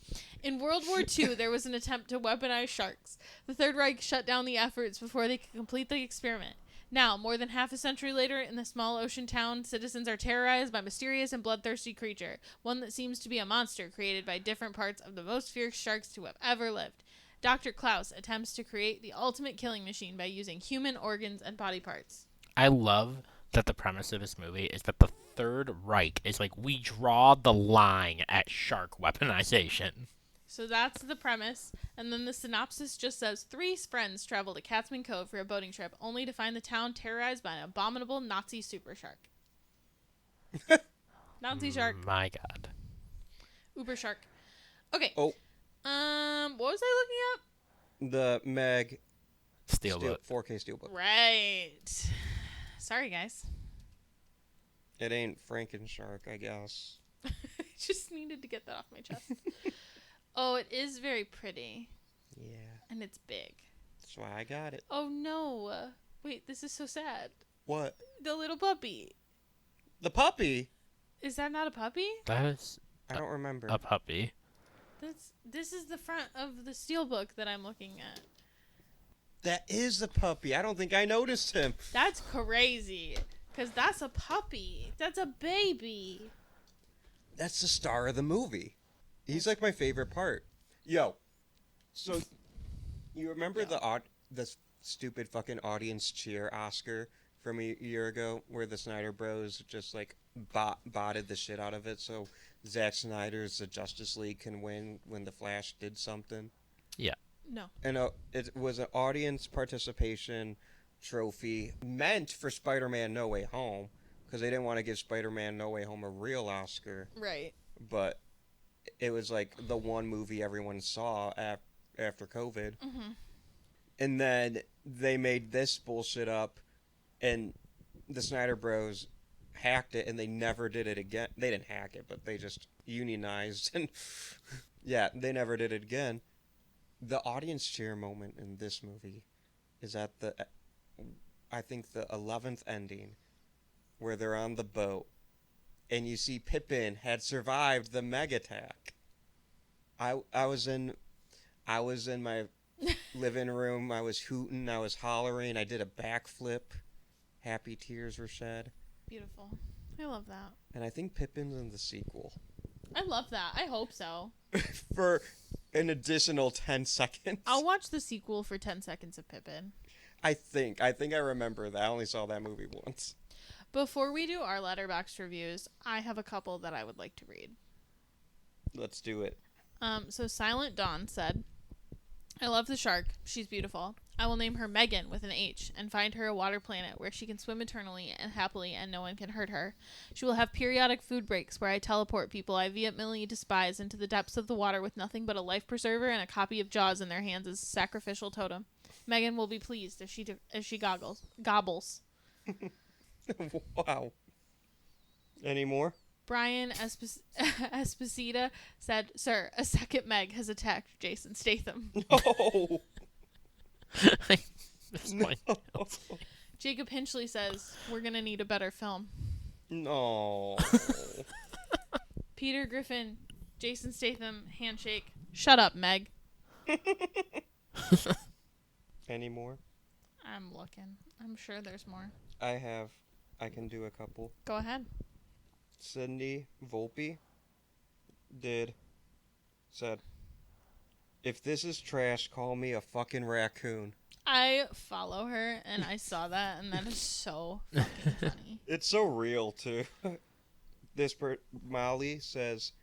In World War II, there was an attempt to weaponize sharks. The Third Reich shut down the efforts before they could complete the experiment. Now, more than half a century later, in the small ocean town, citizens are terrorized by a mysterious and bloodthirsty creature, one that seems to be a monster created by different parts of the most fierce sharks to have ever lived. Dr. Klaus attempts to create the ultimate killing machine by using human organs and body parts. I love that the premise of this movie is that the Third Reich is like, we draw the line at shark weaponization. So that's the premise. And then the synopsis just says, 3 friends travel to Catsman Cove for a boating trip, only to find the town terrorized by an abominable Nazi super shark. Nazi shark. My God. Uber shark. Okay. Oh. What was I looking The Meg Steelbook. 4K up? Steelbook. Right. Sorry, guys. It ain't Frankenshark, I guess. I just needed to get that off my chest. Oh, it is very pretty. Yeah. And it's big. That's why I got it. Oh, no. Wait, this is so sad. What? The little puppy. The puppy? Is that not a puppy? That is I don't remember. a puppy. This is the front of the steelbook that I'm looking at. That is the puppy. I don't think I noticed him. That's crazy. Because that's a puppy. That's a baby. That's the star of the movie. He's like my favorite part. Yo. So, you remember the stupid fucking audience cheer Oscar from a year ago where the Snyder Bros just like botted the shit out of it so Zack Snyder's The Justice League can win when The Flash did something? Yeah. No. And it was an audience participation trophy meant for Spider-Man No Way Home because they didn't want to give Spider-Man No Way Home a real Oscar. Right. But it was like the one movie everyone saw after COVID. Mm-hmm. And then they made this bullshit up and the Snyder Bros hacked it and they never did it again. They didn't hack it, but they just unionized and yeah, they never did it again. The audience cheer moment in this movie is at I think the 11th ending where they're on the boat and you see Pippin had survived the Meg attack. I was in my living room. I was hooting. I was hollering. I did a backflip. Happy tears were shed. Beautiful. I love that. And I think Pippin's in the sequel. I love that. I hope so. For an additional 10 seconds. I'll watch the sequel for 10 seconds of Pippin. I think I remember that. I only saw that movie once. Before we do our Letterboxd reviews, I have a couple that I would like to read. Let's do it. So Silent Dawn said, I love the shark. She's beautiful. I will name her Megan with an H and find her a water planet where she can swim eternally and happily and no one can hurt her. She will have periodic food breaks where I teleport people I vehemently despise into the depths of the water with nothing but a life preserver and a copy of Jaws in their hands as a sacrificial totem. Megan will be pleased as she gobbles. Wow. Any more? Brian Esposita said, Sir, a second Meg has attacked Jason Statham. No. No. Jacob Hinchley says, we're going to need a better film. No. Peter Griffin, Jason Statham, handshake. Shut up, Meg. Any more? I'm looking. I'm sure there's more. I can do a couple. Go ahead. Cindy Volpe said, if this is trash, call me a fucking raccoon. I follow her, and I saw that, and that is so fucking funny. It's so real, too. Molly says,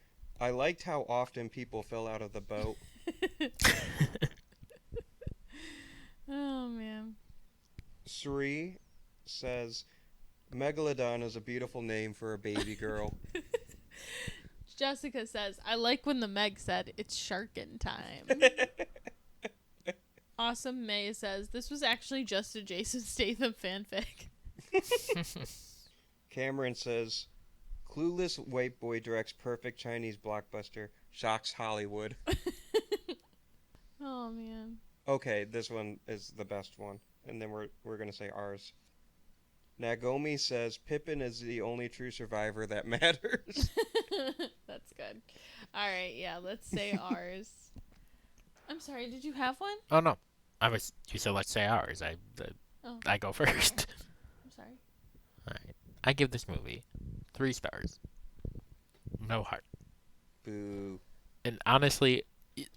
I liked how often people fell out of the boat. Oh, man. Sri says, Megalodon is a beautiful name for a baby girl. Jessica says, I like when the Meg said, it's sharkin' time. Awesome May says, this was actually just a Jason Statham fanfic. Cameron says, clueless white boy directs perfect Chinese blockbuster, shocks Hollywood. Oh, man. Okay, this one is the best one. and then we're gonna say ours. Nagomi says Pippin is the only true survivor that matters. That's good. All right, yeah, let's say ours. I'm sorry, did you have one? Oh no, you said let's say ours. I go first. I'm sorry. All right, I give this movie 3 stars. No heart. Boo. And honestly,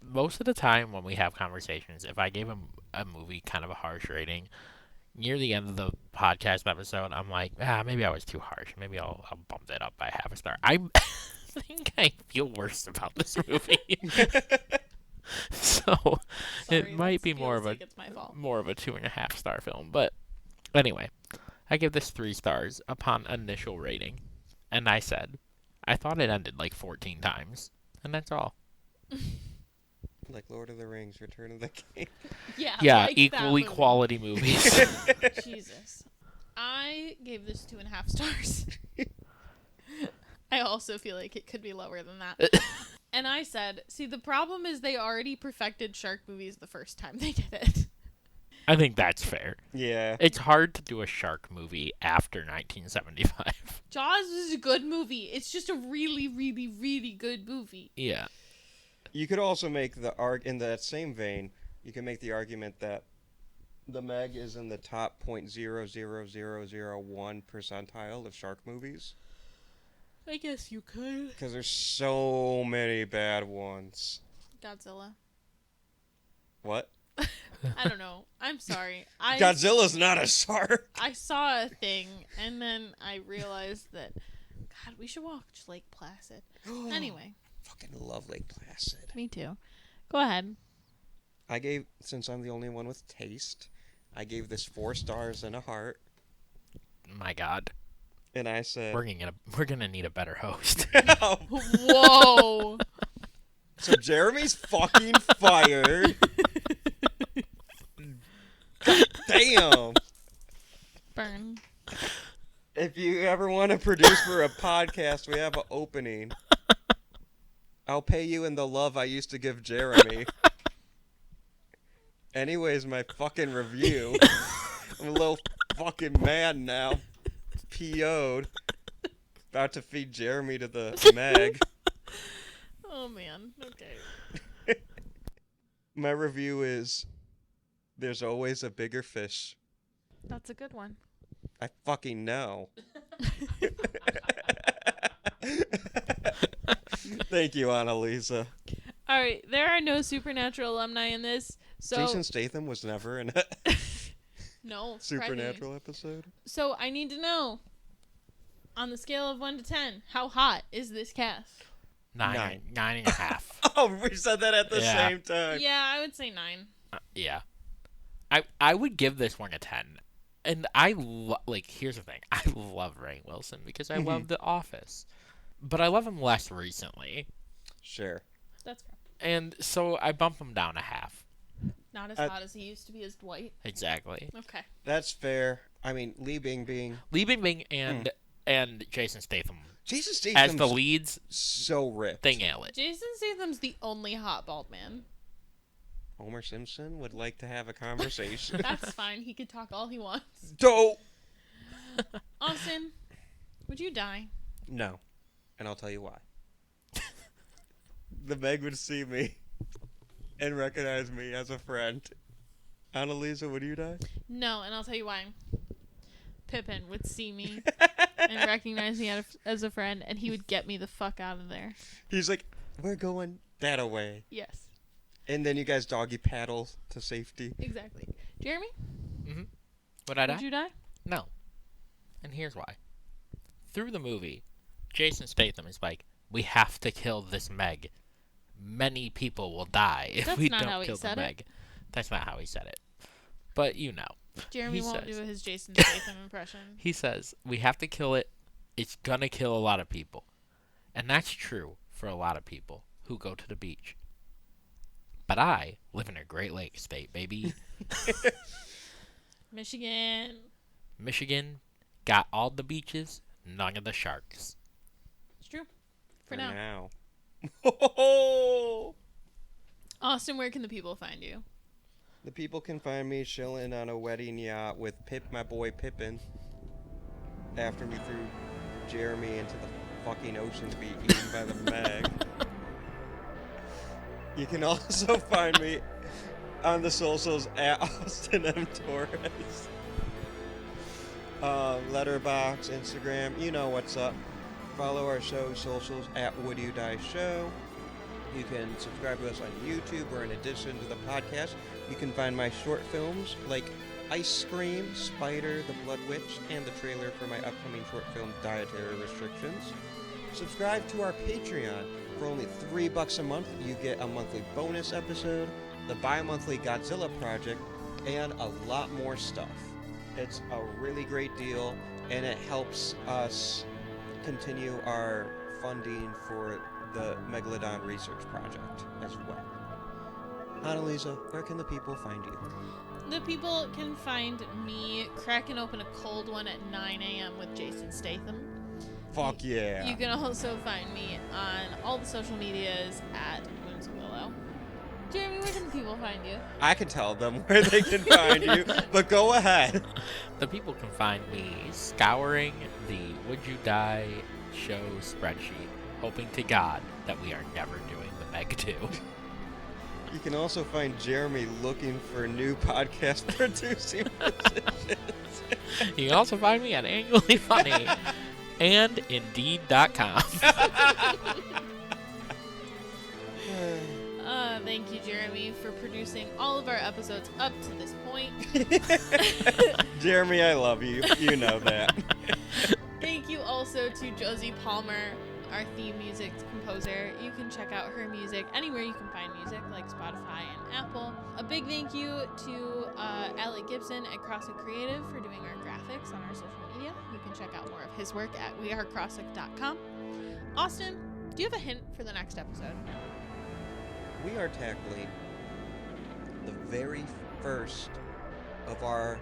most of the time when we have conversations, if I gave a movie kind of a harsh rating, near the end of the podcast episode, I'm like, maybe I was too harsh. Maybe I'll bump it up by half a star. I think I feel worse about this movie. So Sorry, it might be feels more of like it's my fault. more of a 2.5 star film. But anyway, I give this 3 stars upon initial rating. And I said, I thought it ended like 14 times. And that's all. Like Lord of the Rings, Return of the King. Yeah, like equally that movie. quality movies. Jesus. I gave this 2.5 stars. I also feel like it could be lower than that. And I said, see, the problem is they already perfected shark movies the first time they did it. I think that's fair. Yeah. It's hard to do a shark movie after 1975. Jaws is a good movie. It's just a really, really, really good movie. Yeah. You could also make in that same vein, you can make the argument that The Meg is in the top 0.00001 percentile of shark movies. I guess you could. Because there's so many bad ones. Godzilla. What? I don't know. I'm sorry. Godzilla's not a shark. I saw a thing, and then I realized that, God, we should watch Lake Placid. Anyway. Fucking love Lake Placid. Me too. Go ahead. Since I'm the only one with taste, I gave this 4 stars and a heart. My God. And I said... We're gonna need a better host. Whoa. So Jeremy's fucking fired. God damn. Burn. If you ever want to produce for a podcast, we have an opening. I'll pay you in the love I used to give Jeremy. Anyways, my fucking review. I'm a little fucking mad now. PO'd. About to feed Jeremy to the Meg. Oh, man. Okay. My review is, there's always a bigger fish. That's a good one. I fucking know. Thank you, Anneliese. All right. There are no Supernatural alumni in this. So Jason Statham was never in a no Supernatural episode. So I need to know, on the scale of 1 to 10, how hot is this cast? 9.5. Oh, we said that at the same time. Yeah, I would say 9. Yeah. I would give this one a 10. And here's the thing. I love Rainn Wilson because I love The Office. But I love him less recently. Sure. That's fair. And so I bump him down a half. Not as hot as he used to be as Dwight. Exactly. Okay. That's fair. I mean, Lee Bingbing and Jason Statham Jason Statham's as the leads, so ripped. they nail it. Jason Statham's the only hot bald man. Homer Simpson would like to have a conversation. That's fine. He could talk all he wants. Dope. Austin, would you die? No. And I'll tell you why. The Meg would see me and recognize me as a friend. Anneliese, would you die? No, and I'll tell you why. Pippin would see me and recognize me as a friend, and he would get me the fuck out of there. He's like, we're going that away. Yes. And then you guys doggy paddle to safety. Exactly. Jeremy? Mm-hmm. Would I die? Would you die? No. And here's why. Through the movie, Jason Statham is like, we have to kill this Meg. Many people will die if we don't kill the Meg. That's not how he said it. But you know. Jeremy won't do his Jason Statham impression. He says, we have to kill it. It's gonna kill a lot of people. And that's true for a lot of people who go to the beach. But I live in a Great Lakes state, baby. Michigan. Michigan got all the beaches, none of the sharks. It's true. For now. Oh! Austin, where can the people find you? The people can find me chilling on a wedding yacht with my boy Pippin, after we threw Jeremy into the fucking ocean to be eaten by the Meg. You can also find me on the socials at Austin M. Torres. Letterboxd, Instagram, you know what's up. Follow our show socials at Would You Die Show. You can subscribe to us on YouTube, or in addition to the podcast, you can find my short films like Ice Cream, Spider, The Blood Witch, and the trailer for my upcoming short film Dietary Restrictions. Subscribe to our Patreon. For only $3 a month, you get a monthly bonus episode, the bi-monthly Godzilla Project, and a lot more stuff. It's a really great deal, and it helps us continue our funding for the Megalodon Research Project as well. Anneliese, where can the people find you? The people can find me cracking open a cold one at 9 a.m. with Jason Statham. Fuck yeah. You can also find me on all the social medias at Moons of Willow. Jeremy, where can the people find you? I can tell them where they can find you, but go ahead. The people can find me scouring the Would You Die show spreadsheet, hoping to God that we are never doing the Meg 2. You can also find Jeremy looking for new podcast producing positions. You can also find me at Annually Funny and Indeed.com. Thank you, Jeremy, for producing all of our episodes up to this point. Jeremy, I love you. You know that. Thank you also to Josie Palmer, our theme music composer. You can check out her music anywhere you can find music, like Spotify and Apple. A big thank you to Alec Gibson at Crosshook Creative for doing our graphics on our social media. You can check out more of his work at wearecrosshook.com. Austin, do you have a hint for the next episode? We are tackling the very first of our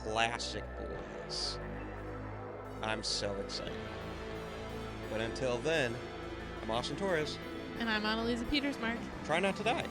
classic boys. I'm so excited. But until then, I'm Austin Torres. And I'm Anneliese Petersmark. Try not to die.